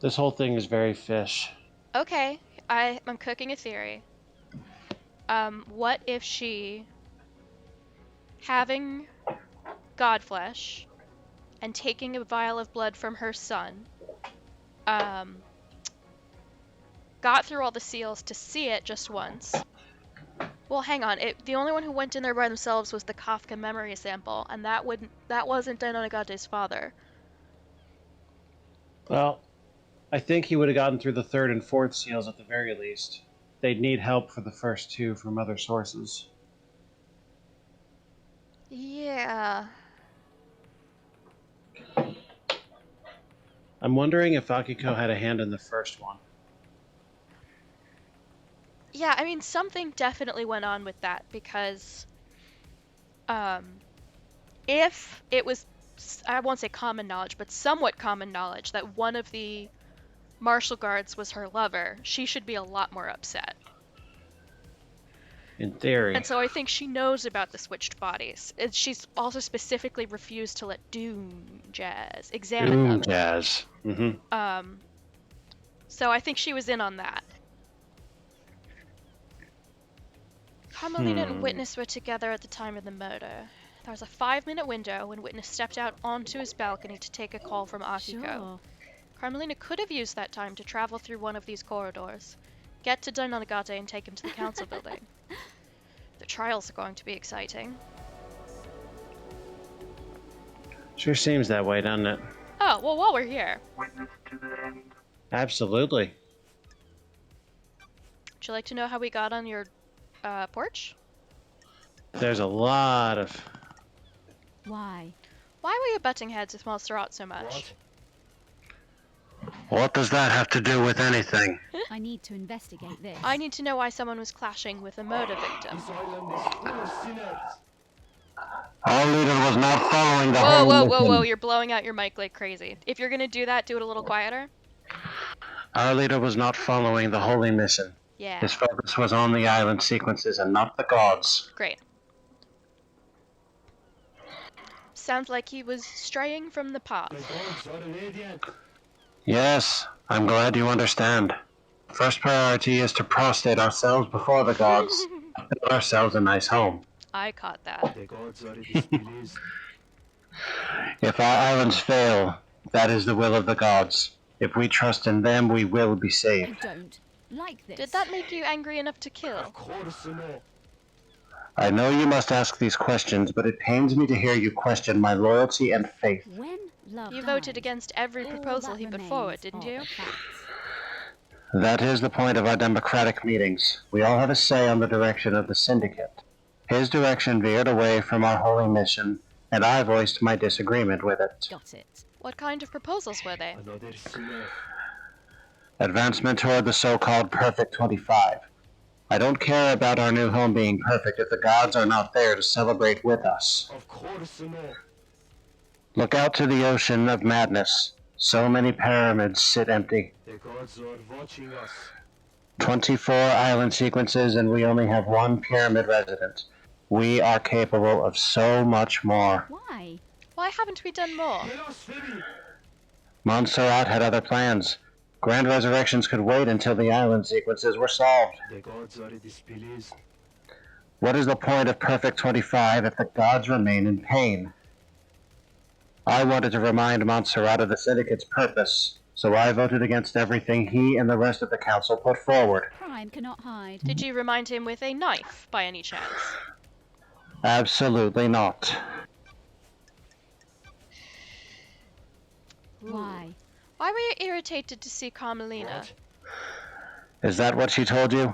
This whole thing is very fish. okay, I'm cooking a theory. What if she, having god flesh and taking a vial of blood from her son, got through all the seals to see it just once. Well, hang on. The only one who went in there by themselves was the Kafka memory sample, and that wasn't Dainanagate's father. Well, I think he would have gotten through the 3rd and 4th seals at the very least. They'd need help for the first 2 from other sources. Yeah. I'm wondering if Akiko had a hand in the first one. Yeah, I mean, something definitely went on with that because if it was, I won't say common knowledge, but somewhat common knowledge that one of the martial guards was her lover, she should be a lot more upset. In theory. And so I think she knows about the switched bodies. She's also specifically refused to let Doom Jazz examine them. Jazz. Mm-hmm. So I think she was in on that. Carmelina and Witness were together at the time of the murder. There was a 5-minute window when Witness stepped out onto his balcony to take a call from Akiko. Sure. Carmelina could have used that time to travel through one of these corridors, get to Dainanagate and take him to the council building. The trials are going to be exciting. Sure seems that way, doesn't it? Oh, well, while we're here, Witness to the end. Absolutely. would you like to know how we got on your porch? There's a lot of... Why? Why were you butting heads with Monserrat so much? What does that have to do with anything? I need to investigate this. I need to know why someone was clashing with a murder victim. This island is full of sinners. Our leader was not following the Whoa, holy whoa, whoa, mission. whoa, you're blowing out your mic like crazy. If you're gonna do that, do it a little quieter. Our leader was not following the holy mission. Yeah, His focus was on the island sequences and not the gods. great. Sounds like he was straying from the path. The gods are radiant. Yes, I'm glad you understand. First priority is to prostrate ourselves before the gods and build ourselves a nice home. I caught that. The gods are displeased. If our islands fail, that is the will of the gods. If we trust in them, we will be I saved. don't like this. Did that make you angry enough to kill? Of course not. I know you must ask these questions, but it pains me to hear you question my loyalty and faith. When love You dies, voted against every all proposal that he put remains forward, didn't are you? the facts. That is the point of our democratic meetings. We all have a say on the direction of the syndicate. His direction veered away from our holy mission, and I voiced my disagreement with it. Got it. What kind of proposals were they? Another snap. Advancement toward the so-called Perfect 25. I don't care about our new home being perfect if the gods are not there to celebrate with us. Of course not. Look out to the ocean of madness. So many pyramids sit empty. The gods are watching us. 24 island sequences and we only have one pyramid resident. We are capable of so much more. Why? Why haven't we done more? Blasphemy! Montserrat had other plans. Grand resurrections could wait until the island sequences were solved. The gods are displeased. What is the point of Perfect 25 if the gods remain in pain? I wanted to remind Montserrat of the Syndicate's purpose, so I voted against everything he and the rest of the council put forward. Crime cannot hide. Did you remind him with a knife, by any chance? Absolutely not. Why? Why were you irritated to see Carmelina? What? Is that what she told you?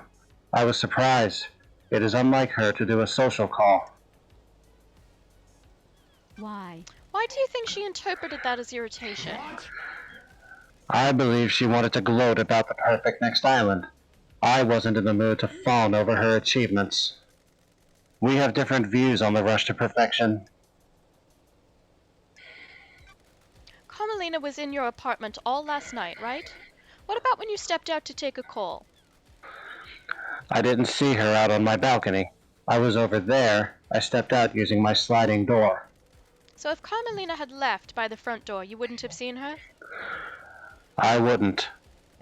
I was surprised. It is unlike her to do a social call. Why? Why do you think she interpreted that as irritation? What? I believe she wanted to gloat about the perfect next island. I wasn't in the mood to fawn over her achievements. We have different views on the rush to perfection. Carmelina was in your apartment all last night, right? What about when you stepped out to take a call? I didn't see her out on my balcony. I was over there. I stepped out using my sliding door. So if Carmelina had left by the front door, you wouldn't have seen her? I wouldn't.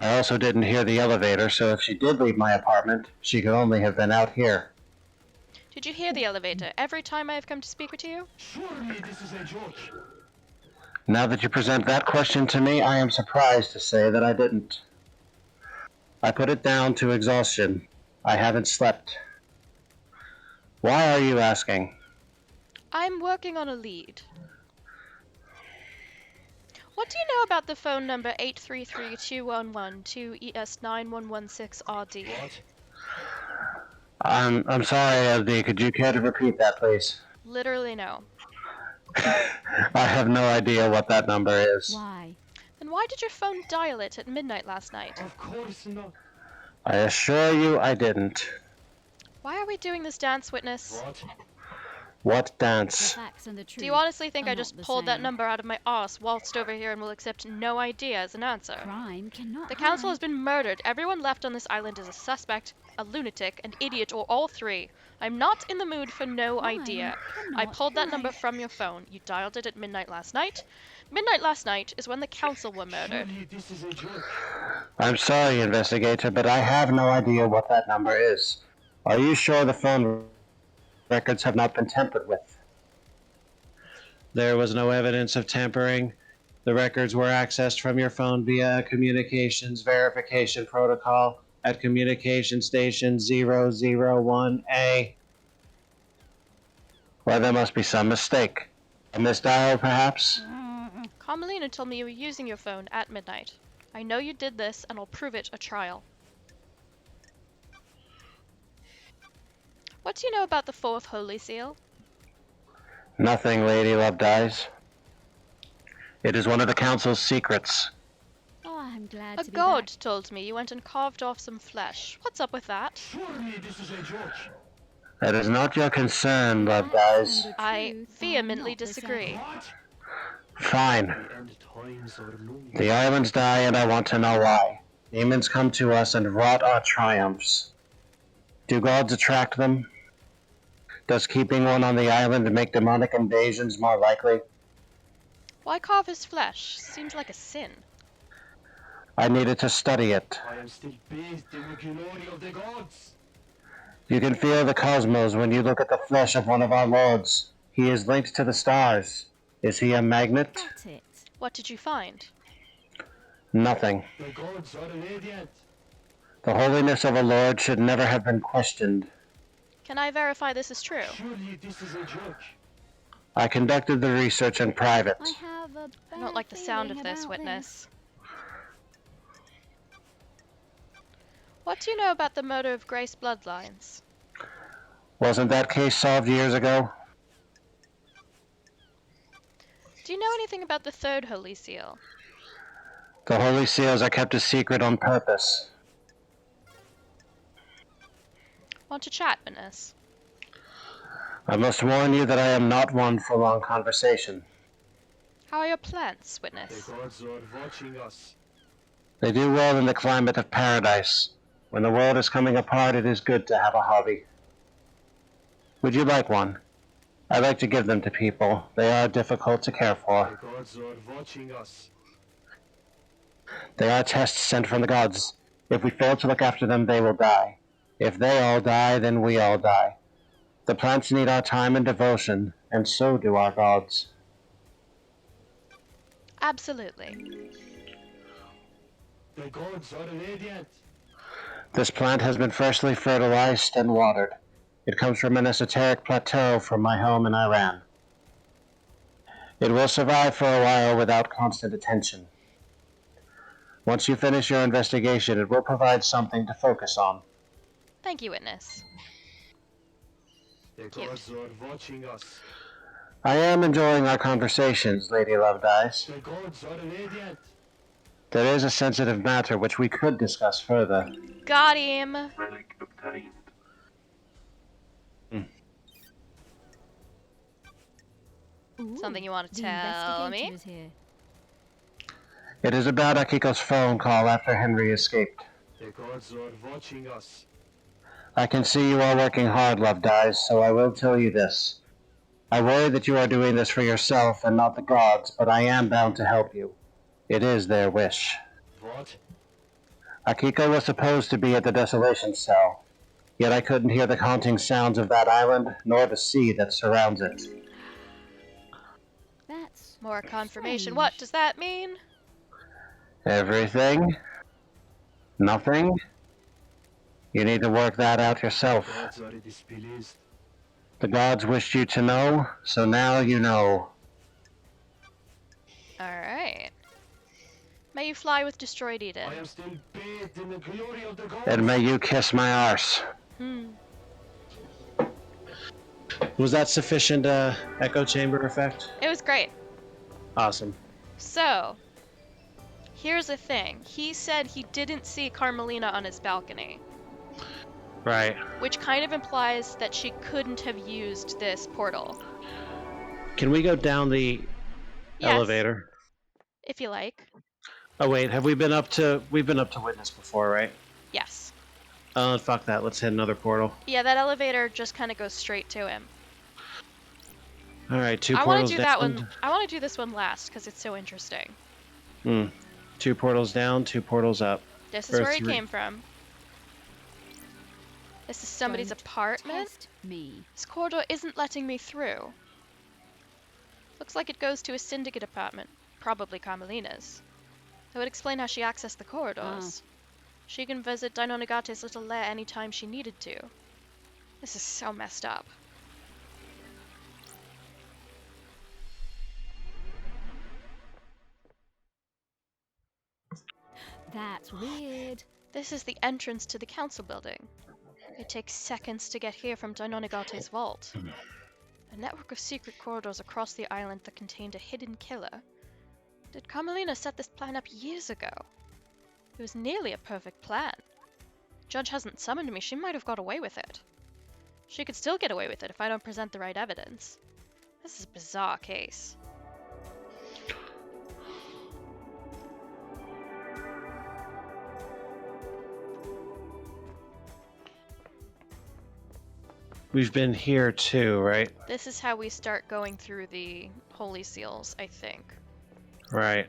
I also didn't hear the elevator, so if she did leave my apartment, she could only have been out here. Did you hear the elevator every time I have come to speak to you? Surely this is a joke. Now that you present that question to me, I am surprised to say that I didn't. I put it down to exhaustion. I haven't slept. Why are you asking? I'm working on a lead. What do you know about the phone number 833-211-2ES9116RD? What? I'm sorry, LD. Could you care to repeat that, please? Literally no. I have no idea what that number is. Why? Then why did your phone dial it at midnight last night? Of course not. I assure you I didn't. Why are we doing this dance, witness? What? What The dance? facts and the truth. Do you honestly think are I not just the pulled that same. number out of my arse, waltzed over here, and will accept no idea as an answer? Crime cannot The council hide. has been murdered. Everyone left on this island is a suspect, a lunatic, an idiot, or all three. I'm not in the mood for no Crime idea. I cannot pulled that number hide. from your phone. You dialed it at midnight last night. Midnight last night is when the council were murdered. Surely this is a joke. I'm sorry, investigator, but I have no idea what that number is. Are you sure the phone records have not been tampered with? There was no evidence of tampering. The records were accessed from your phone via a communications verification protocol at communication station 001A. Well, there must be some mistake. A misdial, perhaps? Carmelina told me you were using your phone at midnight. I know you did this, and I'll prove it at trial. What do you know about the fourth holy seal? Nothing, Lady Love Dies. It is one of the Council's secrets. Oh, I'm glad A to be god back. told me you went and carved off some flesh. What's up with that? Surely this is a joke. That is not your concern, Love Facts Dies. and the I truth are vehemently not the disagree. same. What? Fine. The end times are looming. The islands die, and I want to know why. Demons come to us and rot our triumphs. Do gods attract them? Does keeping one on the island make demonic invasions more likely? Why carve his flesh? Seems like a sin. I needed to study it. I am still bathed in the glory of the gods. You can feel the cosmos when you look at the flesh of one of our lords. He is linked to the stars. Is he a magnet? Got it. What did you find? Nothing. The gods are radiant. The holiness of a lord should never have been questioned. Can I verify this is true? Surely this is a joke. I conducted the research in private. I have a bad I don't like the sound of feeling this, about witness. What do you know about the murder of Grace bloodlines? Wasn't that case solved years ago? Do you know anything about the third Holy Seal? The holy seals are kept a secret on purpose. Want to chat, witness? I must warn you that I am not one for long conversation. How are your plants, The witness? gods are watching us. They do well in the climate of paradise. When the world is coming apart, it is good to have a hobby. Would you like one? I like to give them to people. They are difficult to care The for. gods are watching us. They are tests sent from the gods. If we fail to look after them, they will die. If they all die, then we all die. The plants need our time and devotion, and so do our gods. Absolutely. The gods are radiant. This plant has been freshly fertilized and watered. It comes from an esoteric plateau from my home in Iran. It will survive for a while without constant attention. Once you finish your investigation, it will provide something to focus on. Thank you, witness. The Cute. gods are watching us. I am enjoying our conversations, Lady Lovedice. The gods are radiant. There is a sensitive matter which we could discuss further. Got him! Relic obtained. Ooh, Something you want to the tell me? investigator is here. It is about Akiko's phone call after Henry escaped. The gods are watching us. I can see you are working hard, Lovedice, so I will tell you this. I worry that you are doing this for yourself and not the gods, but I am bound to help you. It is their wish. What? Akiko was supposed to be at the desolation cell, yet I couldn't hear the haunting sounds of that island, nor the sea that surrounds it. That's More confirmation. strange. What does that mean? Everything? Nothing? You need to work that out yourself. Gods are displeased. The gods wished you to know, so now you know. Alright. May you fly with destroyed Eden. I am still bathed in the glory of the gods. And may you kiss my arse. Was that sufficient echo chamber effect? It was great. Awesome. So, here's the thing. He said he didn't see Carmelina on his balcony, Right. which kind of implies that she couldn't have used this portal. Can we go down the Yes, elevator? if you like. Oh wait, we've been up to Witness before, right? Yes. Fuck that. Let's hit another portal. Yeah, that elevator just kind of goes straight to him. All right, two I want portals to do down. that one. I want to do this one last because it's so interesting. Two portals down, two portals up. This is Or where he three. came from. This is somebody's Don't apartment. Test me. This corridor isn't letting me through. Looks like it goes to a syndicate apartment, probably Carmelina's. That would explain how she accessed the corridors. She can visit Dainonagate's little lair anytime she needed to. This is so messed up. That's weird. This is the entrance to the council building. It takes seconds to get here from Dainonagate's vault. A network of secret corridors across the island that contained a hidden killer. Did Carmelina set this plan up years ago? It was nearly a perfect plan. Judge hasn't summoned me, she might have got away with it. She could still get away with it if I don't present the right evidence. This is a bizarre case. We've been here too, right? This is how we start going through the holy seals, I think. Right.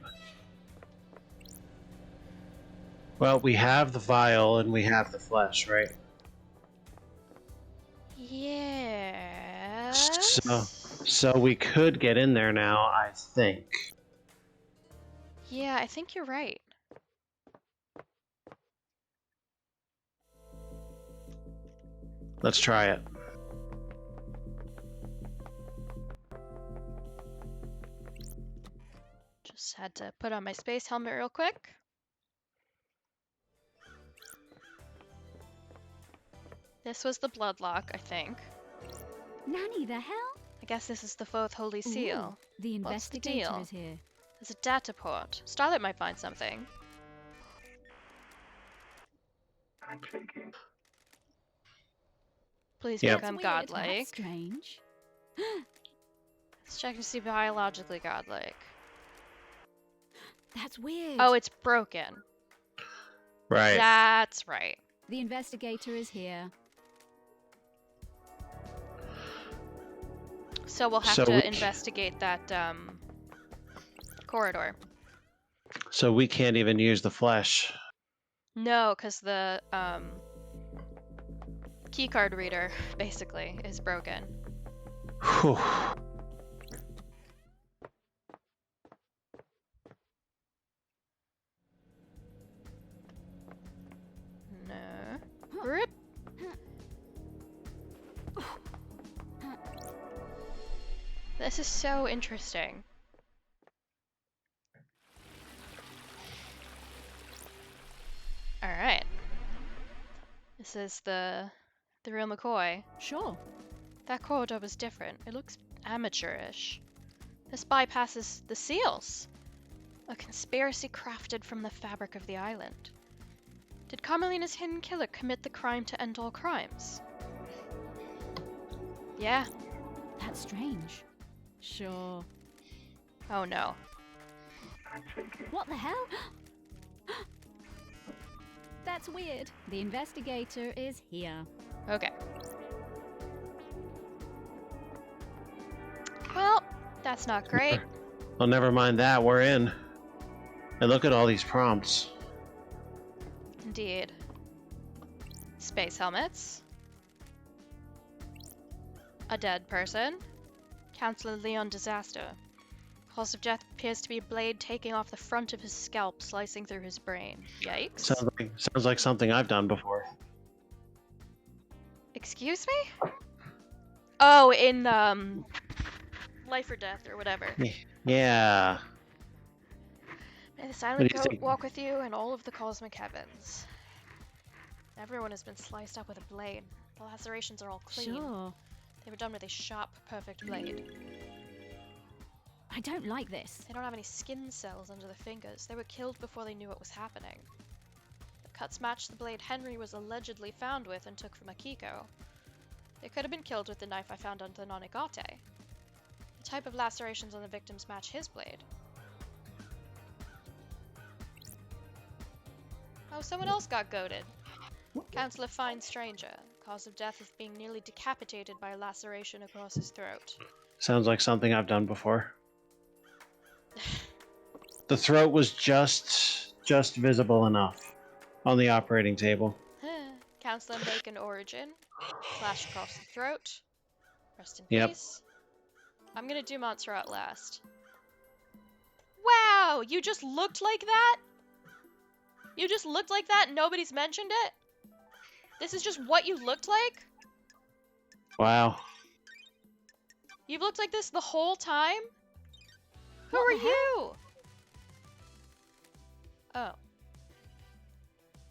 Well, we have the vial and we have the flesh, right? Yes. So we could get in there now, I think. Yeah, I think you're right. Let's try it. Just had to put on my space helmet real quick. This was the bloodlock, I think. Nanny, the hell? I guess this is the fourth holy Ooh, seal. the What's the investigator deal? is here. There's a data port. Starlight might find something. I'm shaking. Please Yep. become That's weird. That's godlike. strange. Let's check to see biologically godlike. That's weird. Oh, it's broken. Right. That's right. The investigator is here. So we'll have So to we investigate that corridor. So we can't even use the flesh. No, because the keycard reader, basically, is broken. Whew. No. Rip. This is so interesting. Alright. This is the real McCoy. Sure. That corridor was different. It looks amateurish. This bypasses the seals. A conspiracy crafted from the fabric of the island. Did Carmelina's hidden killer commit the crime to end all crimes? Yeah. That's strange. Sure. Oh no. I'm shaking. What the hell? That's weird. The investigator is here. Okay. Well, that's not great. Well, never mind that. We're in. And look at all these prompts. Indeed. Space helmets. A dead person. Counselor Leon Disaster. Cause of death appears to be a blade taking off the front of his scalp, slicing through his brain. Yikes. Sounds like something I've done before. Excuse me? Oh, in Life or Death or whatever. Yeah. May the What silent do you goat think? walk with you and all of the cosmic heavens. Everyone has been sliced up with a blade. The lacerations are all clean. Sure. They were done with a sharp, perfect blade. I don't like this. They don't have any skin cells under the fingers. They were killed before they knew what was happening. The cuts match the blade Henry was allegedly found with and took from Akiko. They could have been killed with the knife I found under the Nonigate. The type of lacerations on the victims match his blade. Oh, someone else got goaded. Counselor Fine Stranger. Cause of death is being nearly decapitated by a laceration across his throat. Sounds like something I've done before. The throat was just visible enough on the operating table. Counselor Macon Origin. Slash across the throat. Rest in Yep. peace. I'm gonna do Montserrat last. Wow! You just looked like that? You just looked like that and nobody's mentioned it? This is just what you looked like? Wow. You've looked like this the whole time? Who What are the hell? you? Oh.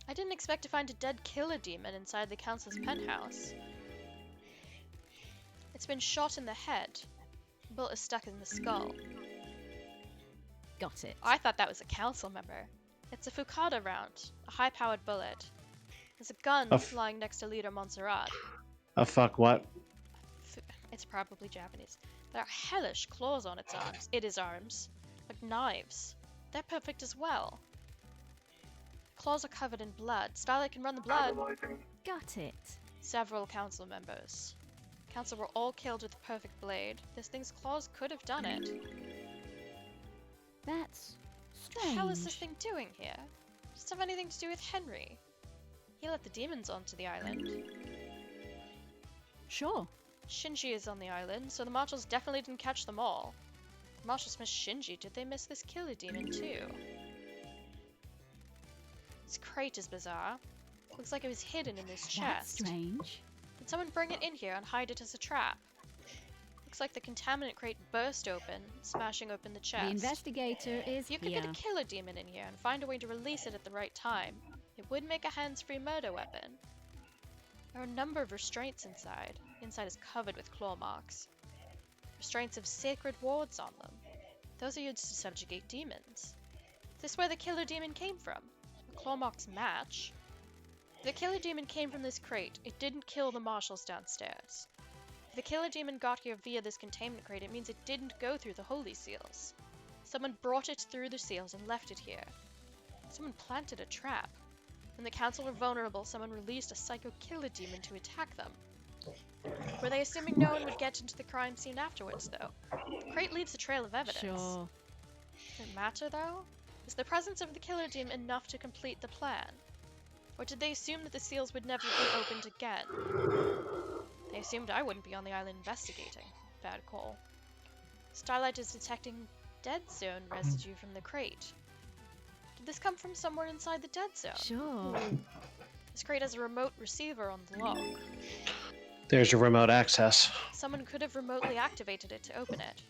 I didn't expect to find a dead killer demon inside the council's penthouse. It's been shot in the head. The bullet is stuck in the skull. Got it. I thought that was a council member. It's a Fukada round, a high-powered bullet. There's a gun lying next to Leader Montserrat. A fuck what? It's probably Japanese. There are hellish claws on its arms. It is arms. Like knives. They're perfect as well. Claws are covered in blood. Starlight can run the blood. Analyzing. Got it. Several council members. Council were all killed with a perfect blade. This thing's claws could have done it. That's What the hell is this strange. thing doing here? Does it have anything to do with Henry? He let the demons onto the island. Sure. Shinji is on the island, so the marshals definitely didn't catch them all. The marshals missed Shinji. Did they miss this killer demon too? This crate is bizarre. Looks like it was hidden in this That's chest. strange. Did someone bring it in here and hide it as a trap? Looks like the contaminant crate burst open, smashing open the chest. The investigator is If you could here. get a killer demon in here and find a way to release it at the right time, it would make a hands-free murder weapon. There are a number of restraints inside. The inside is covered with claw marks. Restraints have sacred wards on them. Those are used to subjugate demons. Is this where the killer demon came from? The claw marks match. If the killer demon came from this crate, it didn't kill the marshals downstairs. If the killer demon got here via this containment crate, it means it didn't go through the holy seals. Someone brought it through the seals and left it here. Someone planted a trap. When the council were vulnerable, someone released a psycho killer demon to attack them. Were they assuming no one would get into the crime scene afterwards, though? The crate leaves a trail of evidence. Sure. Does it matter, though? Is the presence of the killer demon enough to complete the plan? Or did they assume that the seals would never be opened again? They assumed I wouldn't be on the island investigating. Bad call. Starlight is detecting dead zone residue from the crate. Did this come from somewhere inside the dead zone? Sure. This crate has a remote receiver on the lock. There's your remote access. Someone could have remotely activated it to open it.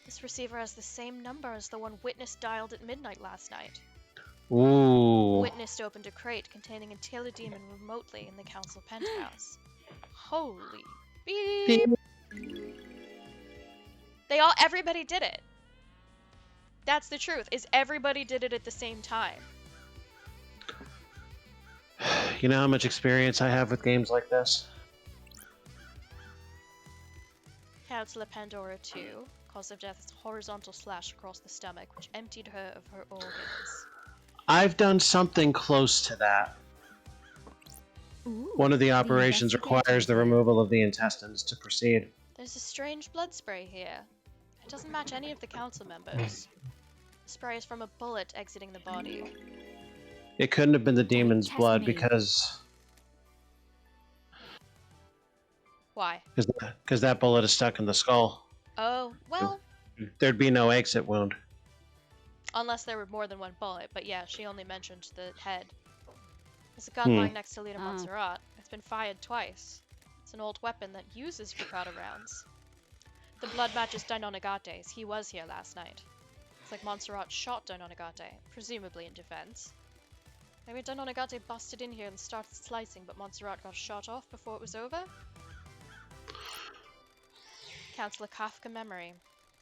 This receiver has the same number as the one Witness dialed at midnight last night. Ooh. Witness opened a crate containing a killer demon remotely in the council penthouse. Holy beep! Everybody did it. That's the truth, is everybody did it at the same time. You know how much experience I have with games like this? Councillor Pandora 2. Cause of death is a horizontal slash across the stomach, which emptied her of her organs. I've done something close to that. Ooh, One of the operations investigator requires the here. removal of the intestines to proceed. There's a strange blood spray here. It doesn't match any of the council members. The spray is from a bullet exiting the body. It couldn't have been the demon's Test blood me. because Why? that bullet is stuck in the skull. Oh, well, There'd be no exit wound. unless there were more than one bullet, but yeah, she only mentioned the head. There's a gun lying next to Lita Oh. Montserrat. It's been fired twice. It's an old weapon that uses Ricardo rounds. The blood matches Dainonagate's. He was here last night. It's like Montserrat shot Dainonagate, presumably in defense. Maybe Dainonagate busted in here and started slicing, but Montserrat got shot off before it was over? Councillor Kafka memory.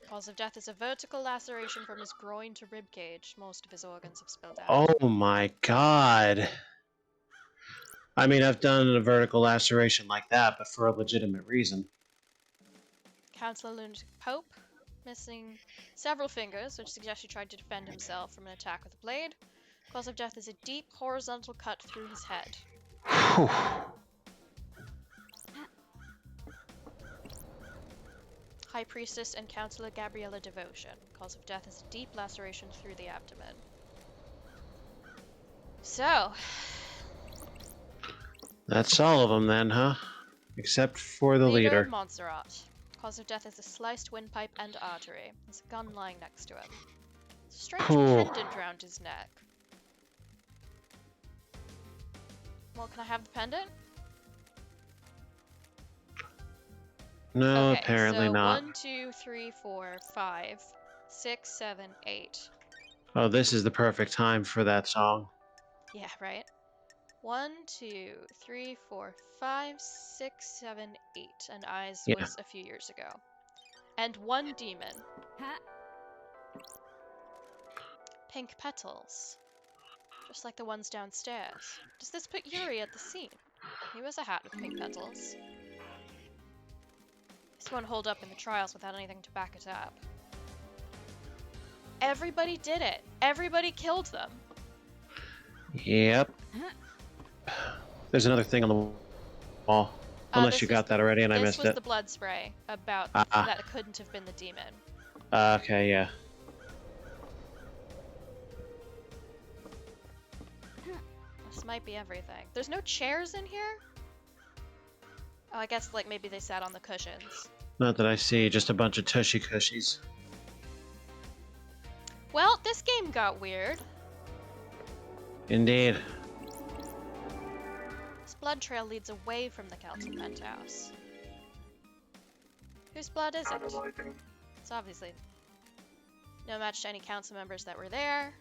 Cause of death is a vertical laceration from his groin to ribcage. Most of his organs have spilled out. Oh my god. I mean, I've done a vertical laceration like that, but for a legitimate reason. Councillor Lunatic Pope, missing several fingers, which suggests he tried to defend himself from an attack with a blade. Cause of death is a deep horizontal cut through his head. Whew. High Priestess and Councillor Gabriella Devotion. Cause of death is a deep laceration through the abdomen. So, That's all of them then, huh? Except for the leader. Montserrat. Cause of death is a sliced windpipe and artery. There's a gun lying next to him. There's a strange Cool. pendant round his neck. Well, can I have the pendant? No, Okay, apparently so not. 1, 2, 3, 4, 5, 6, 7, 8. Oh, this is the perfect time for that song. Yeah, right. 1, 2, 3, 4, 5, 6, 7, 8. And Eyes Yeah. was a few years ago. And one demon. Ha. Pink petals. Just like the ones downstairs. Does this put Yuri at the scene? He wears a hat with pink petals. This won't hold up in the trials without anything to back it up. Everybody did it. Everybody killed them. Yep. There's another thing on the wall. Unless This you is- got that already and I This missed was it. the blood spray about Ah. that couldn't have been the demon. Okay, yeah. This might be everything. There's no chairs in here? Oh, I guess like maybe they sat on the cushions. Not that I see, just a bunch of tushy cushies. Well, this game got weird. Indeed. This blood trail leads away from the council penthouse. Whose blood is it? Analyzing. It's obviously no match to any council members that were there.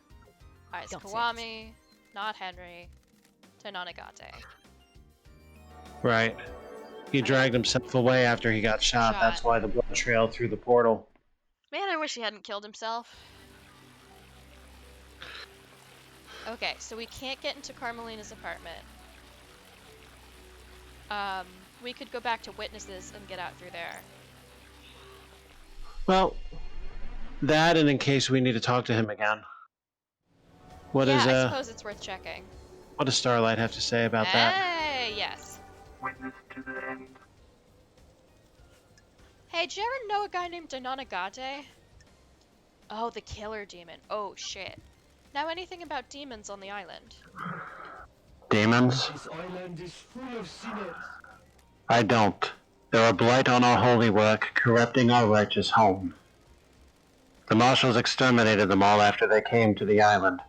Eyes Got it. Kawami, not Henry, to Nanagate. Right. He dragged himself away after he got shot. That's why the blood trailed through the portal. Man, I wish he hadn't killed himself. Okay, so we can't get into Carmelina's apartment. We could go back to witnesses and get out through there. Well, that and in case we need to talk to him again. What Yeah, is I suppose it's worth checking. what does Starlight have to say about that? Hey, yes. Witness to the end. Hey, did you ever know a guy named Donanagate? Oh, the killer demon. Oh, shit. Now anything about demons on the island? Demons? This island is full of sinners. I don't. They're a blight on our holy work, corrupting our righteous home. The marshals exterminated them all after they came to the island.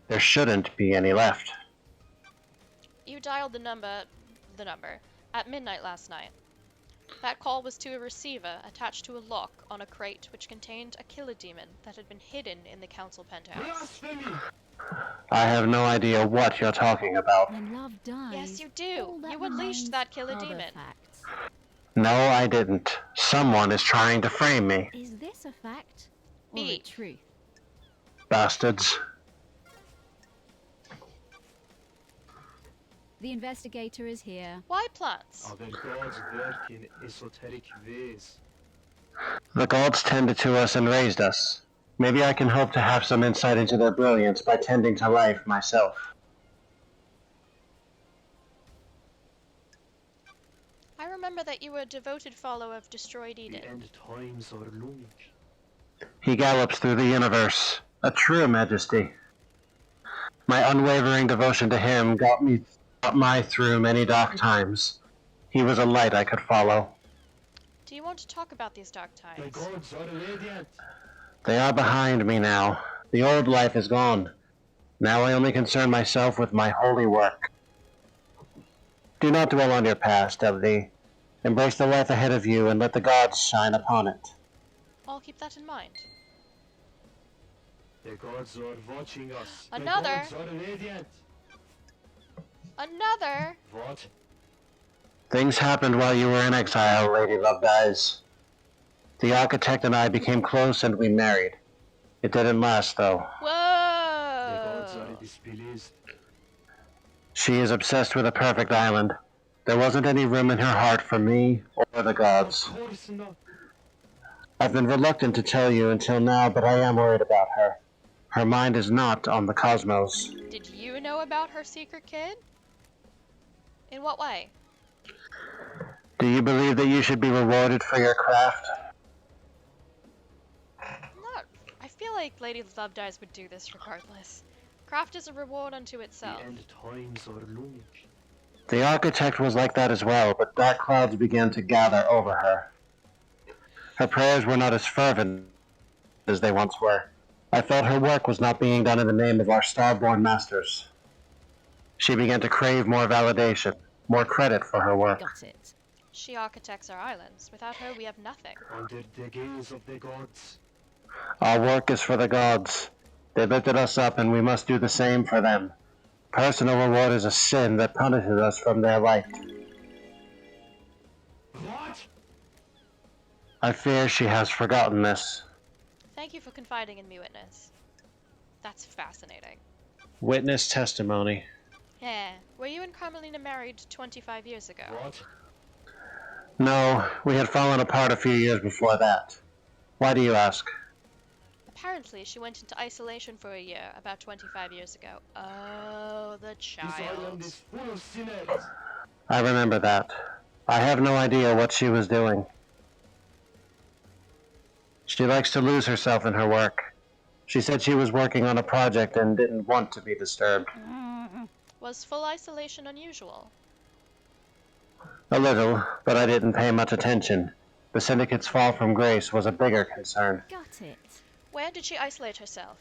There shouldn't be any left. You dialed the number, at midnight last night. That call was to a receiver attached to a lock on a crate which contained a killer demon that had been hidden in the council penthouse. Blasphemy! I have no idea what you're talking about. When love dies, Yes, you do. all that You unleashed remains that killer are the demon. facts. No, I didn't. Someone is trying to frame me. Is this a fact or Me. a truth? Bastards. The investigator is here. Why plants? Our gods work in esoteric ways. The gods tended to us and raised us. Maybe I can hope to have some insight into their brilliance by tending to life myself. I remember that you were a devoted follower of Destroyed The Eden. end times are long. He gallops through the universe, a true majesty. My unwavering devotion to him got me through many dark times. He was a light I could follow. Do you want to talk about these dark The times? gods are radiant. They are behind me now. The old life is gone. Now I only concern myself with my holy work. Do not dwell on your past, LD. Embrace the life ahead of you and let the gods shine upon it. I'll keep that in mind. The gods are watching us. Another? The gods are radiant. Another? What? Things happened while you were in exile, Lady Love Dies. The architect and I became close and we married. It didn't last, though. The gods Whoa! are displeased. She is obsessed with a perfect island. There wasn't any room in her heart for me or the gods. Of course not. I've been reluctant to tell you until now, but I am worried about her. Her mind is not on the cosmos. Did you know about her secret kid? In what way? Do you believe that you should be rewarded for your craft? Not. I feel like Lady Love Dies would do this regardless. Craft is a reward unto The itself. end times are long. The architect was like that as well, but dark clouds began to gather over her. Her prayers were not as fervent as they once were. I felt her work was not being done in the name of our starborn masters. She began to crave more validation, more credit for her work. Got it. She architects our islands. Without her, we have nothing. Under the gaze of the gods. Our work is for the gods. They lifted us up and we must do the same for them. Personal reward is a sin that punishes us from their light. What? I fear she has forgotten this. Thank you for confiding in me, witness. That's fascinating. Witness testimony. Yeah. Were you and Carmelina married 25 years ago? What? No, we had fallen apart a few years before that. Why do you ask? Apparently, she went into isolation for a year about 25 years ago. Oh, the This island child. is full of sinners. I remember that. I have no idea what she was doing. She likes to lose herself in her work. She said she was working on a project and didn't want to be disturbed. Was full isolation unusual? A little, but I didn't pay much attention. The Syndicate's fall from grace was a bigger concern. Got it. Where did she isolate herself?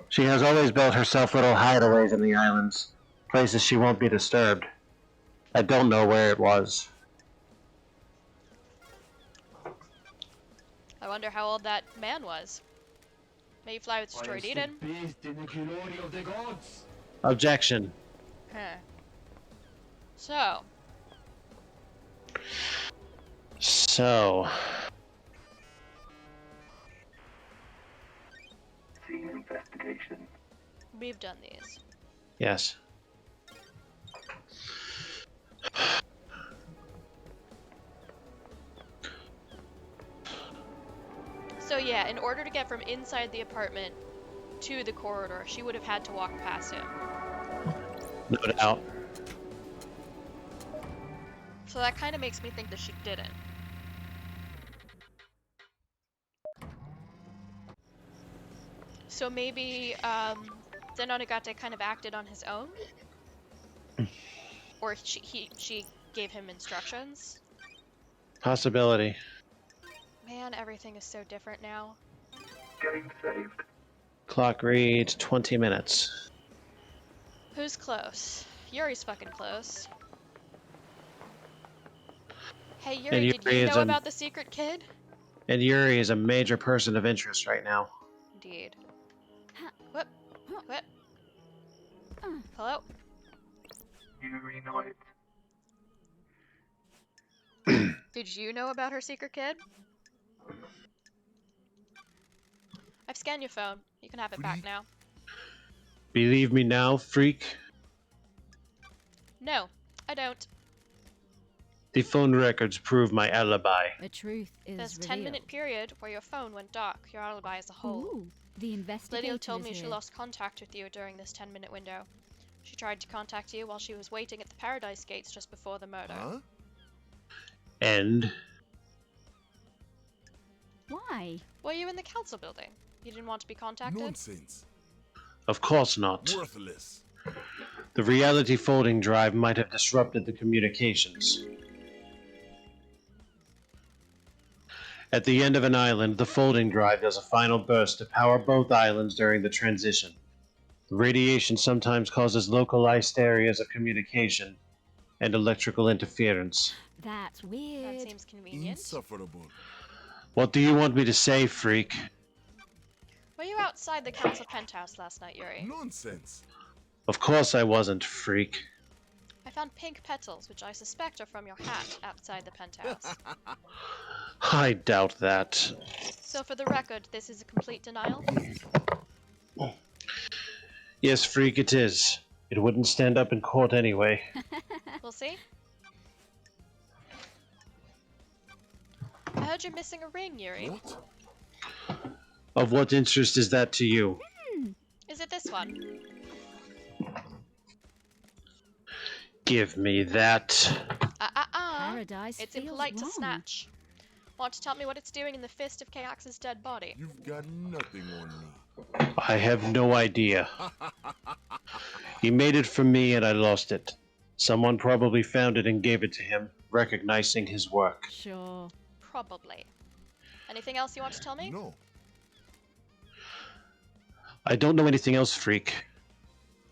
She has always built herself little hideaways in the islands, places she won't be disturbed. I don't know where it was. I wonder how old that man was. Maybe fly with destroyed Eden? Objection. Huh. So, So, Scene investigation. we've done these. yes. So yeah, in order to get from inside the apartment to the corridor, she would have had to walk past him. No doubt. So that kind of makes me think that she didn't. So maybe Zenonagate kind of acted on his own? Or she gave him instructions? Possibility. Man, everything is so different now. Getting saved. Clock reads 20 minutes. Who's close? Yuri's fucking close. Hey Yuri, did Yuri you is know a- about the secret kid? And Yuri is a major person of interest right now. Indeed. Ha- What? What? Uh. Hello? Yuri Knight. Did you know about her secret kid? I've scanned your phone. You can have it back now. Believe me now, freak? No, I don't. The phone records prove my alibi. The truth is There's a revealed. 10-minute period where your phone went dark, your alibi as a whole. Ooh, the investigator Lydia told is me she here. lost contact with you during this 10-minute window. She tried to contact you while she was waiting at the Paradise Gates just before the murder. Huh? And Why? Were you in the council building? You didn't want to be contacted? Nonsense. of course not. Worthless. The reality folding drive might have disrupted the communications. At the end of an island, the folding drive does a final burst to power both islands during the transition. The radiation sometimes causes localized areas of communication and electrical interference. That's That weird. seems convenient. Insufferable. What do you want me to say, freak? Were you outside the council penthouse last night, Yuri? Nonsense. Of course I wasn't, freak. I found pink petals, which I suspect are from your hat, outside the penthouse. I doubt that. So for the record, this is a complete denial? Yes, freak, it is. It wouldn't stand up in court anyway. We'll see. I heard you're missing a ring, Yuri. What? Of what interest is that to you? Is it this one? Give me that. Paradise It's feels impolite to wrong. snatch. Want to tell me what it's doing in the fist of Kayax's dead body? You've got nothing on me. I have no idea. He made it for me and I lost it. Someone probably found it and gave it to him, recognizing his work. Sure. Probably. Anything else you want to tell me? No. I don't know anything else, freak.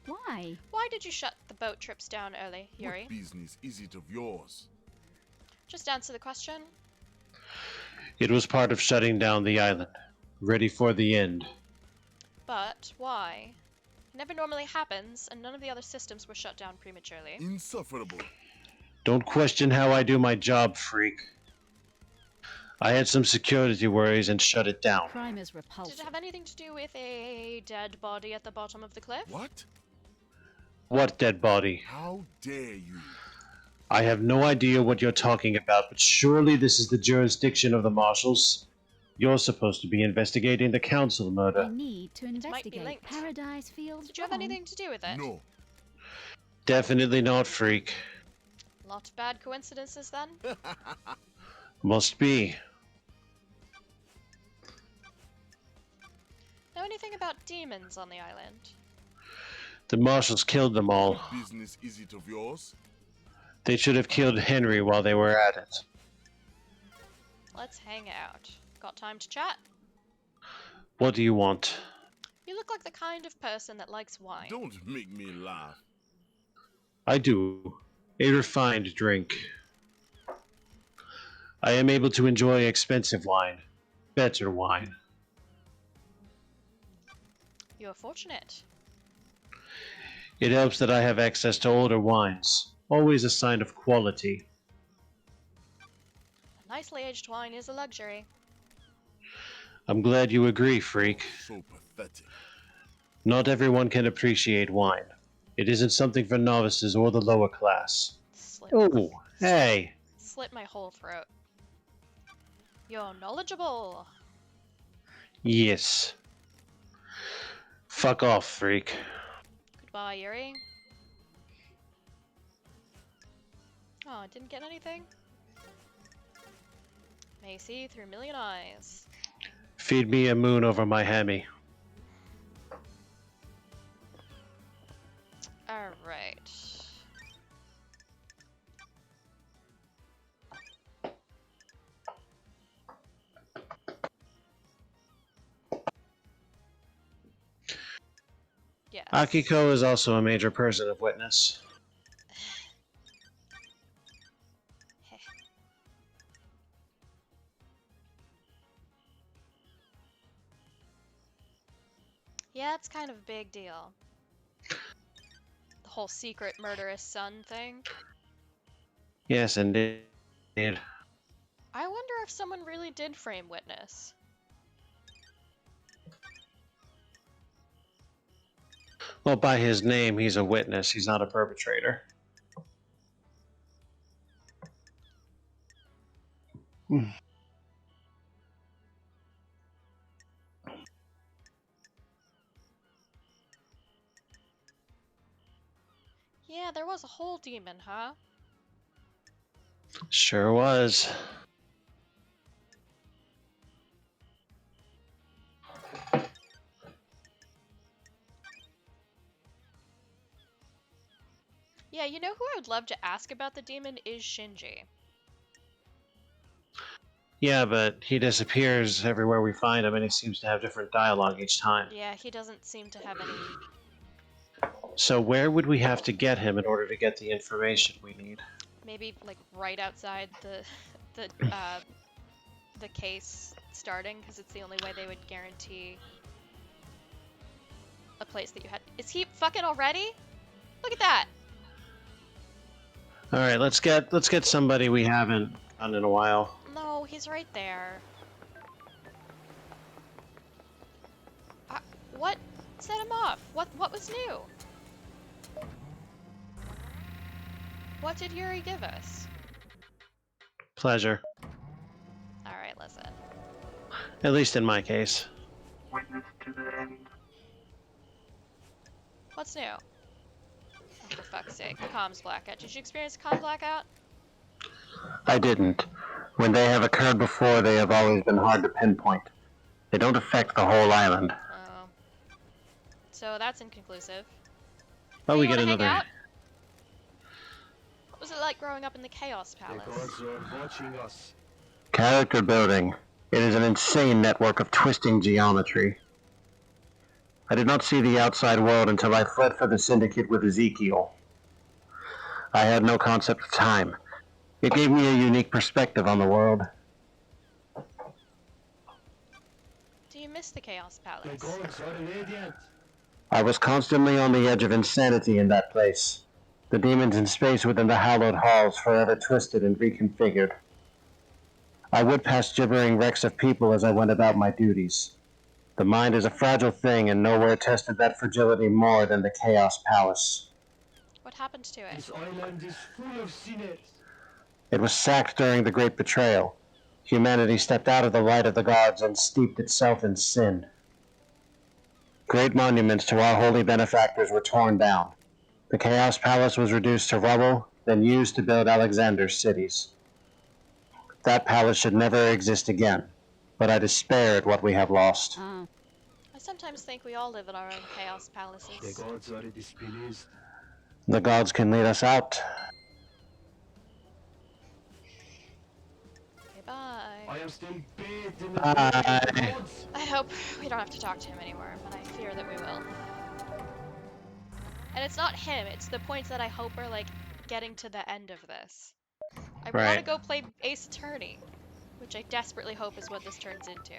Why? Why did you shut the boat trips down early, Yuri? What business is it of yours? Just answer the question. It was part of shutting down the island, ready for the end. But why? It never normally happens, and none of the other systems were shut down prematurely. Insufferable. Don't question how I do my job, freak. I had some security worries and shut it down. Crime is Did repulsive. it have anything to do with a dead body at the bottom of the cliff? What? What dead body? How dare you? I have no idea what you're talking about, but surely this is the jurisdiction of the marshals. You're supposed to be investigating the council I murder. need to might be investigate. linked. Paradise feels Did you have wrong. anything to do with it? No. Definitely not, freak. Lot of bad coincidences then? Must be. Know anything about demons on the island? The marshals killed them all. What business is it of yours? They should have killed Henry while they were at it. Let's hang out. Got time to chat? What do you want? You look like the kind of person that likes wine. Don't make me laugh. I do. A refined drink. I am able to enjoy expensive wine. Better wine. You're fortunate. It helps that I have access to older wines. Always a sign of quality. A nicely aged wine is a luxury. I'm glad you agree, freak. So pathetic. Not everyone can appreciate wine. It isn't something for novices or the lower class. Oh, hey. Slit my whole throat. You're knowledgeable. Yes. Fuck off, freak. Goodbye, Yuri. Oh, I didn't get anything? May see through a million eyes. Feed me a moon over my hammy. Alright. Yes. Akiko is also a major person of witness. Yeah, it's kind of a big deal. The whole secret murderous son thing. Yes, indeed. I wonder if someone really did frame Witness. Well, by his name, he's a witness. He's not a perpetrator. Yeah, there was a whole demon, huh? Sure was. Yeah, you know who I would love to ask about the demon is Shinji. Yeah, but he disappears everywhere we find him, and he seems to have different dialogue each time. Yeah, he doesn't seem to have any... So where would we have to get him in order to get the information we need? Maybe, like, right outside the case starting, because it's the only way they would guarantee a place that you had... Is he fucking already? Look at that! All right, let's get somebody we haven't done in a while. No, he's right there. What set him off? What was new? What did Yuri give us? Pleasure. Alright, listen. At least in my case. Witness to the end. What's new? Oh, for fuck's sake. Comms blackout. Did you experience a comm blackout? I didn't. When they have occurred before, they have always been hard to pinpoint. They don't affect the whole island. Oh. So that's inconclusive. Oh, Hey, we you get wanna hang another. out? What was it like growing up in the Chaos The Palace? gods are watching us. Character building. It is an insane network of twisting geometry. I did not see the outside world until I fled for the Syndicate with Ezekiel. I had no concept of time. It gave me a unique perspective on the world. Do you miss the Chaos The Palace? gods are radiant. I was constantly on the edge of insanity in that place. The demons in space within the hallowed halls forever twisted and reconfigured. I would pass gibbering wrecks of people as I went about my duties. The mind is a fragile thing, and nowhere tested that fragility more than the Chaos Palace. What happened to it? This island is full of sinners. It was sacked during the Great Betrayal. Humanity stepped out of the light of the gods and steeped itself in sin. Great monuments to our holy benefactors were torn down. The Chaos Palace was reduced to rubble, then used to build Alexander's cities. That palace should never exist again, but I despair at what we have lost. Ah, I sometimes think we all live in our own Chaos The Palaces. gods are displeased. The gods can lead us out. bye. I am still bathed in the Bye. gods. I hope we don't have to talk to him anymore, but I fear that we will. And it's not him, it's the points that I hope are like getting to the end of this. I want to Right. go play Ace Attorney, which I desperately hope is what this turns into.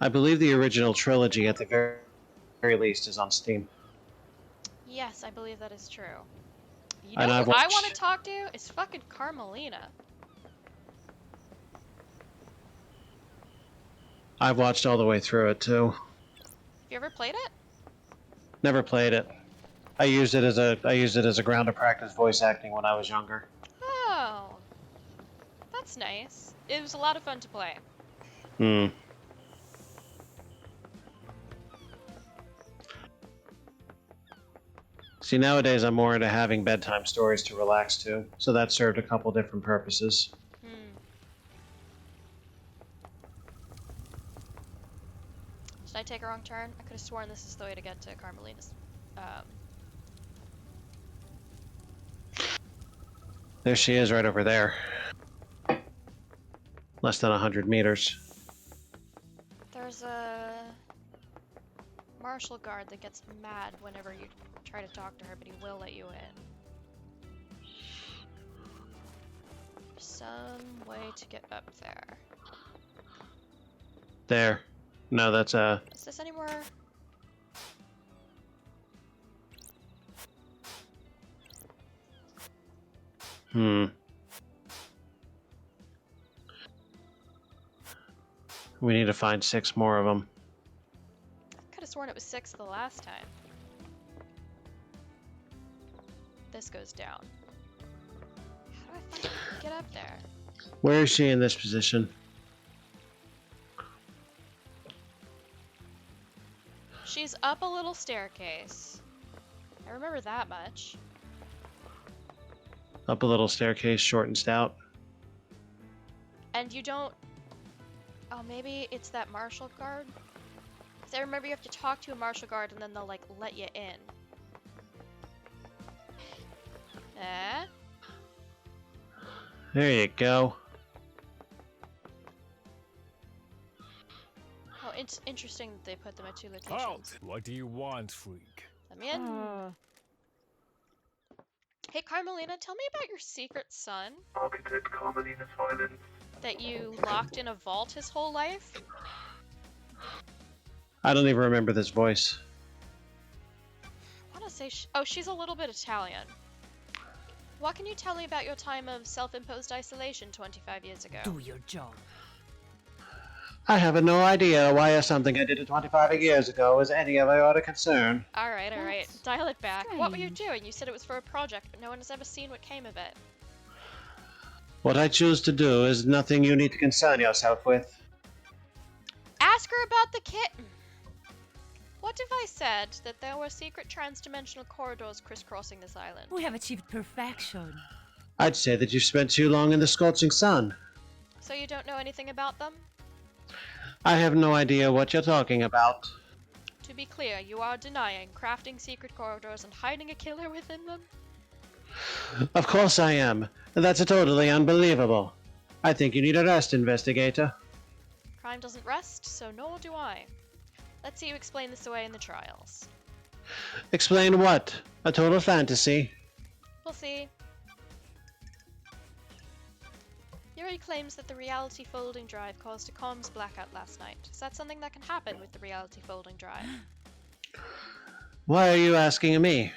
I believe the original trilogy, at the very least, is on Steam. Yes, I believe that is true. You know And who I've I want to watched. talk to? Is fucking Carmelina. I've watched all the way through it too. Have you ever played it? Never played it. I used it as a ground to practice voice acting when I was younger. Oh, that's nice. It was a lot of fun to play. Hmm. See, nowadays I'm more into having bedtime stories to relax to, so that served a couple different purposes. Hmm. Did I take a wrong turn? I could have sworn this is the way to get to Carmelina's. There she is, right over there. Less than 100 meters. There's a martial guard that gets mad whenever you try to talk to her, but he will let you in. Some way to get up there. There. No, that's Is this any more? Hmm. We need to find 6 more of them. Could have sworn it was 6 the last time. This goes down. How do I fucking get up there? Where is she in this position? She's up a little staircase. I remember that much. Up a little staircase, short and stout. And you don't... Oh, maybe it's that martial guard? 'Cause I remember you have to talk to a martial guard and then they'll, like, let you in. Eh? There you go. Oh, it's interesting that they put them at 2 Halt! locations. What do you want, freak? Let me in. Hey, Carmelina, tell me about your secret son Architect Carmelina Silence. that you locked in a vault his whole life. I don't even remember this voice. I want to say... oh, she's a little bit Italian. What can you tell me about your time of self-imposed isolation 25 years ago? Do your job. I have no idea why something I did 25 years ago is any of your concern. Alright, That's dial it back. What were you strange. doing? You said it was for a project, but no one has ever seen what came of it. What I choose to do is nothing you need to concern yourself with. Ask her about the kitten! What if I said that there were secret trans-dimensional corridors crisscrossing this island? We have achieved perfection. I'd say that you've spent too long in the scorching sun. So you don't know anything about them? I have no idea what you're talking about. To be clear, you are denying crafting secret corridors and hiding a killer within them? Of course I am. That's totally unbelievable. I think you need a rest, investigator. Crime doesn't rest, so nor do I. Let's see you explain this away in the trials. Explain what? A total fantasy? We'll see. Yuri claims that the reality folding drive caused a comms blackout last night. Is that something that can happen with the reality folding drive? Why are you asking me?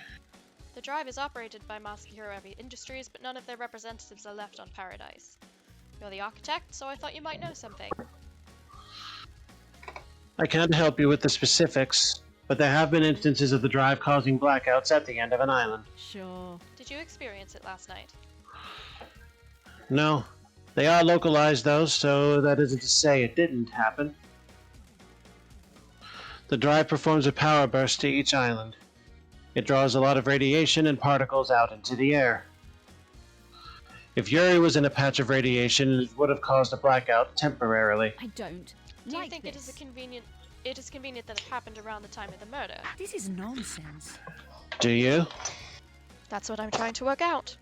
The drive is operated by Master Hero Heavy Industries, but none of their representatives are left on Paradise. You're the architect, so I thought you might know something. I can't help you with the specifics, but there have been instances of the drive causing blackouts at the end of an island. Sure. Did you experience it last night? No. They are localized though, so that isn't to say it didn't happen. The drive performs a power burst to each island. It draws a lot of radiation and particles out into the air. If Yuri was in a patch of radiation, it would have caused a blackout temporarily. I don't Do you like think this. it is convenient that it happened around the time of the murder? This is nonsense. Do you? That's what I'm trying to work out.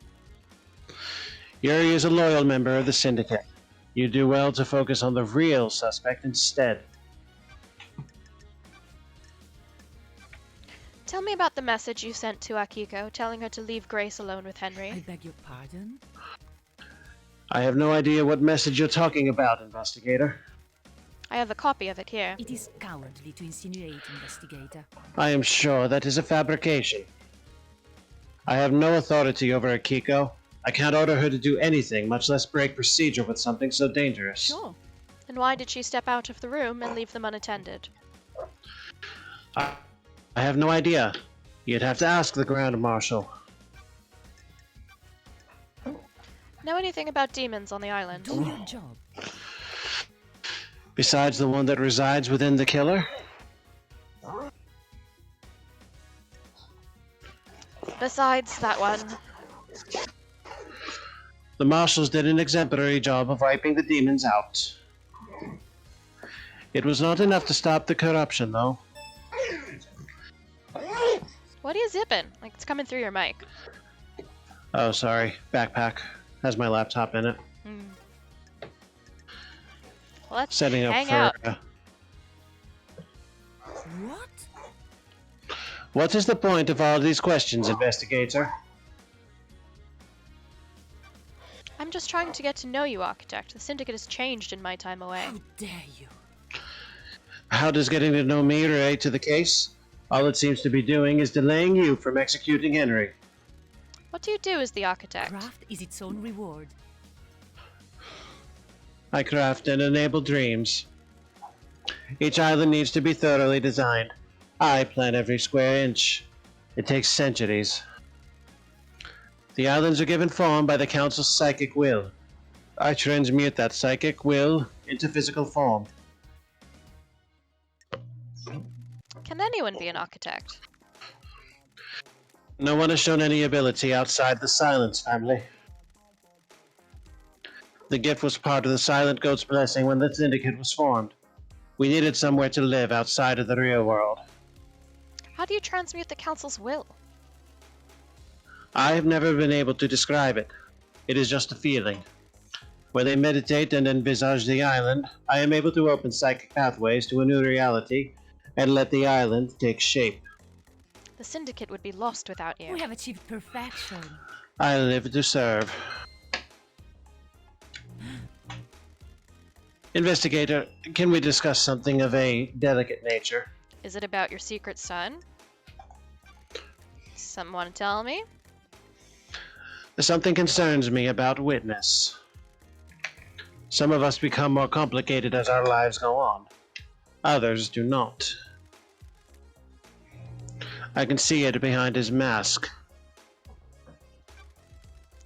Yuri is a loyal member of the Syndicate. You do well to focus on the real suspect instead. Tell me about the message you sent to Akiko, telling her to leave Grace alone with I Henry. beg your pardon? I have no idea what message you're talking about, investigator. I have a copy of it here. It is cowardly to insinuate, investigator. I am sure that is a fabrication. I have no authority over Akiko. I can't order her to do anything, much less break procedure with something so dangerous. Sure. Then why did she step out of the room and leave them unattended? I have no idea. You'd have to ask the Grand Marshal. Know anything about demons on the island? Do your job. Besides the one that resides within the killer? Besides that one. The Marshals did an exemplary job of wiping the demons out. It was not enough to stop the corruption, though. What are you zipping? Like it's coming through your mic. Oh, sorry. Backpack. Has my laptop in it. Well, let's Setting up hang for... out. What? What is the point of all these questions, investigator? I'm just trying to get to know you, Architect. The Syndicate has changed in my time away. How dare you? How does getting to know me relate to the case? All it seems to be doing is delaying you from executing Henry. What do you do as the Architect? Craft is its own reward. I craft and enable dreams. Each island needs to be thoroughly designed. I plan every square inch. It takes centuries. The islands are given form by the Council's psychic will. I transmute that psychic will into physical form. Can anyone be an architect? No one has shown any ability outside the Silence family. The gift was part of the Silent Goat's blessing when the Syndicate was formed. We needed somewhere to live outside of the real world. How do you transmute the Council's will? I have never been able to describe it. It is just a feeling. When I meditate and envisage the island, I am able to open psychic pathways to a new reality and let the island take shape. The Syndicate would be lost without you. We have achieved perfection. I live to serve. Investigator, can we discuss something of a delicate nature? Is it about your secret son? Something want to tell me? Something concerns me about Witness. Some of us become more complicated as our lives go on. Others do not. I can see it behind his mask.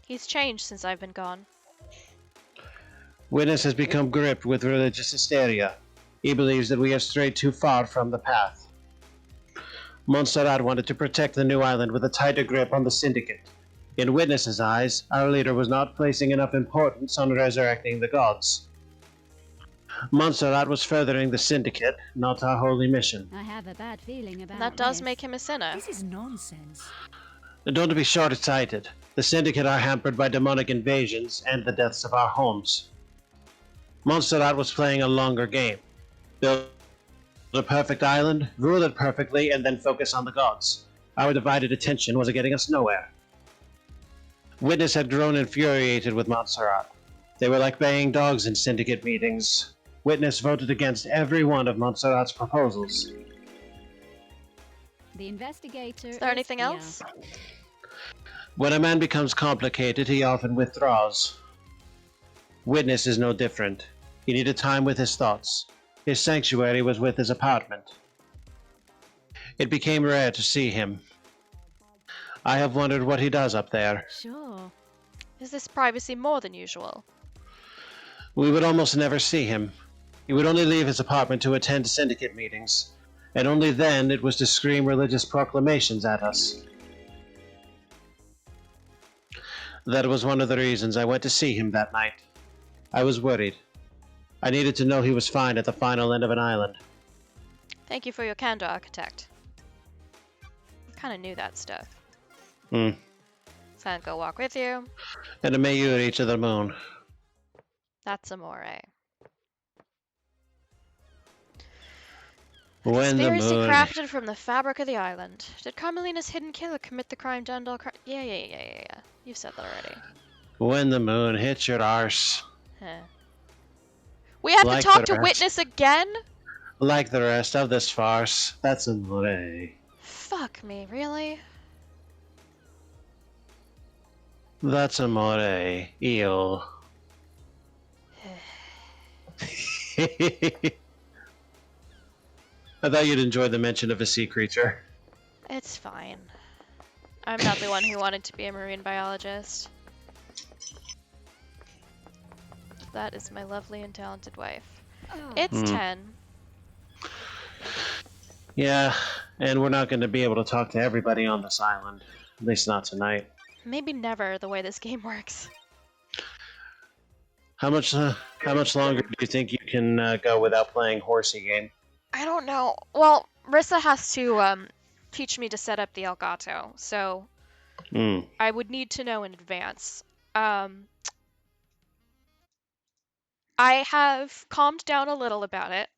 He's changed since I've been gone. Witness has become gripped with religious hysteria. He believes that we have strayed too far from the path. Montserrat wanted to protect the new island with a tighter grip on the Syndicate. In Witness's eyes, our leader was not placing enough importance on resurrecting the gods. Montserrat was furthering the Syndicate, not our holy mission. I have a bad feeling about And that does this. make him a sinner. This is nonsense. Don't be short-sighted. The Syndicate are hampered by demonic invasions and the deaths of our homes. Montserrat was playing a longer game. Build a perfect island, rule it perfectly, and then focus on the gods. Our divided attention was getting us nowhere. Witness had grown infuriated with Montserrat. They were like baying dogs in Syndicate meetings. Witness voted against every one of Montserrat's proposals. The investigator. Is there anything here. else? When a man becomes complicated, he often withdraws. Witness is no different. He needed time with his thoughts. His sanctuary was with his apartment. It became rare to see him. I have wondered what he does up there. Sure. Is this privacy more than usual? We would almost never see him. He would only leave his apartment to attend Syndicate meetings, and only then it was to scream religious proclamations at us. That was one of the reasons I went to see him that night. I was worried. I needed to know he was fine at the final end of an island. Thank you for your candor, Architect. I kind of knew that stuff. Sand go walk with you. And a Mayuri to the moon. That's amore. A When the conspiracy moon, crafted from the fabric of the island. Did Carmelina's hidden killer commit the crime to end all Yeah. You said that already. when the moon hits your arse. Huh. We have to Like talk the to rest. Witness again? Like the rest of this farce. That's amore. Fuck me, really? That's amore. Eel. I thought you'd enjoy the mention of a sea creature. It's fine. I'm not the one who wanted to be a marine biologist. That is my lovely and talented wife. It's 10. Yeah, and we're not going to be able to talk to everybody on this island. At least not tonight. Maybe never, the way this game works. How much longer do you think you can go without playing horsey game? I don't know. Well, Rissa has to teach me to set up the Elgato, so I would need to know in advance. I have calmed down a little about it.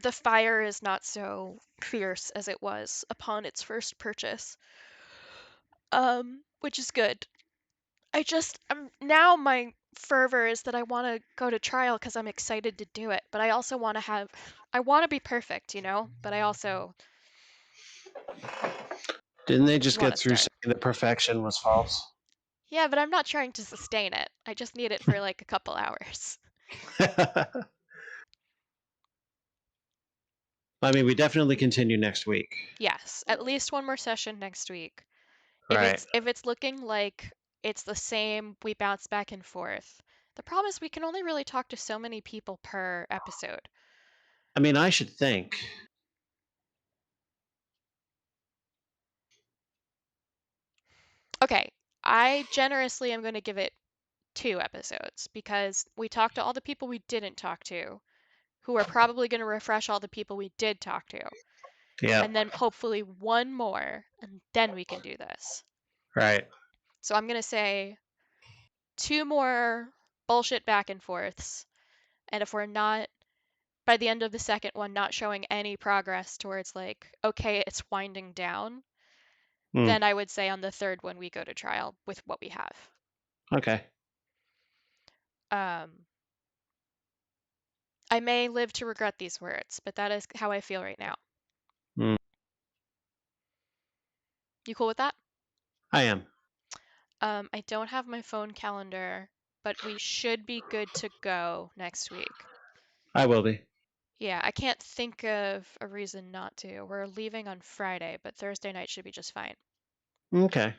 The fire is not so fierce as it was upon its first purchase, which is good. Now my fervor is that I want to go to trial because I'm excited to do it, but I also want to I want to be perfect, you know, but I also Didn't they just want get to through start. saying that perfection was false? Yeah, but I'm not trying to sustain it. I just need it for like a couple hours. I mean, we definitely continue next week. Yes, at least one more session next week. Right. If it's looking like it's the same, we bounce back and forth. The problem is we can only really talk to so many people per episode. I mean, I should think. Okay, I generously am going to give it 2 episodes because we talked to all the people we didn't talk to, who are probably going to refresh all the people we did talk to, Yeah. and then hopefully one more, and then we can do this. Right. So I'm going to say 2 more bullshit back and forths, and if we're not, by the end of the second one, not showing any progress towards like, okay, it's winding down, then I would say on the third one we go to trial with what we have. Okay. I may live to regret these words, but that is how I feel right now. You cool with that? I am. I don't have my phone calendar, but we should be good to go next week. I will be. Yeah, I can't think of a reason not to. We're leaving on Friday, but Thursday night should be just fine. Okay.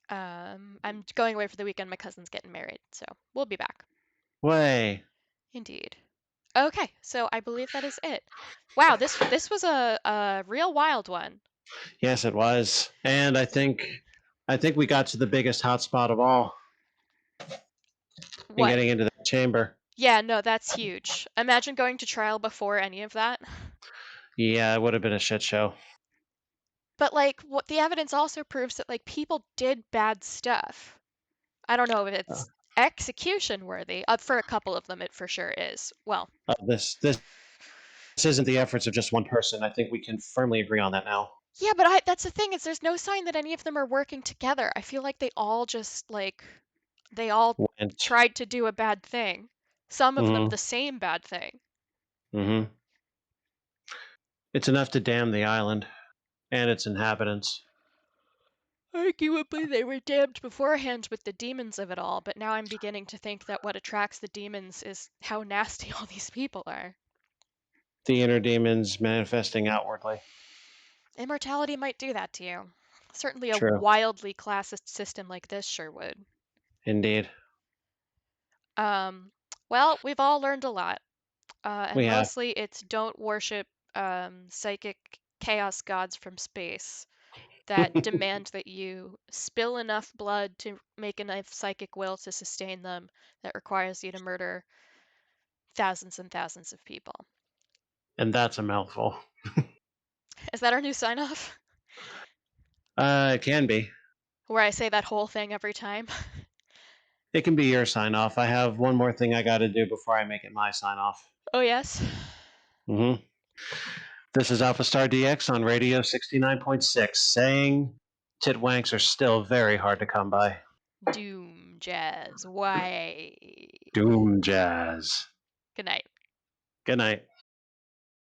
I'm going away for the weekend. My cousin's getting married, so we'll be back. Way. Indeed. Okay, so I believe that is it. Wow, this was a real wild one. Yes, it was. And I think we got to the biggest hotspot of all in What? getting into that chamber. Yeah, no, that's huge. Imagine going to trial before any of that. Yeah, it would have been a shit show. But like what the evidence also proves that like people did bad stuff. I don't know if it's execution worthy. For a couple of them it for sure is. Well, This isn't the efforts of just one person. I think we can firmly agree on that now. yeah, but that's the thing is there's no sign that any of them are working together. I feel like they all just like they all And tried to do a bad thing. Some of them the same bad thing. It's enough to damn the island and its inhabitants. Arguably, they were damned beforehand with the demons of it all, but now I'm beginning to think that what attracts the demons is how nasty all these people are. The inner demons manifesting outwardly. Immortality might do that to you. Certainly a True. wildly classist system like this sure would. Indeed. Well, we've all learned a lot. And We have. mostly it's don't worship psychic chaos gods from space that demand that you spill enough blood to make enough psychic will to sustain them that requires you to murder thousands and thousands of people. And that's a mouthful. Is that our new sign off? It can be. Where I say that whole thing every time. It can be your sign off. I have one more thing I got to do before I make it my sign off. Oh, yes? Mm-hmm. This is Alpha Star DX on Radio 69.6 saying titwanks are still very hard to come by. Doom Jazz. Why? Doom Jazz. Good night. Good night.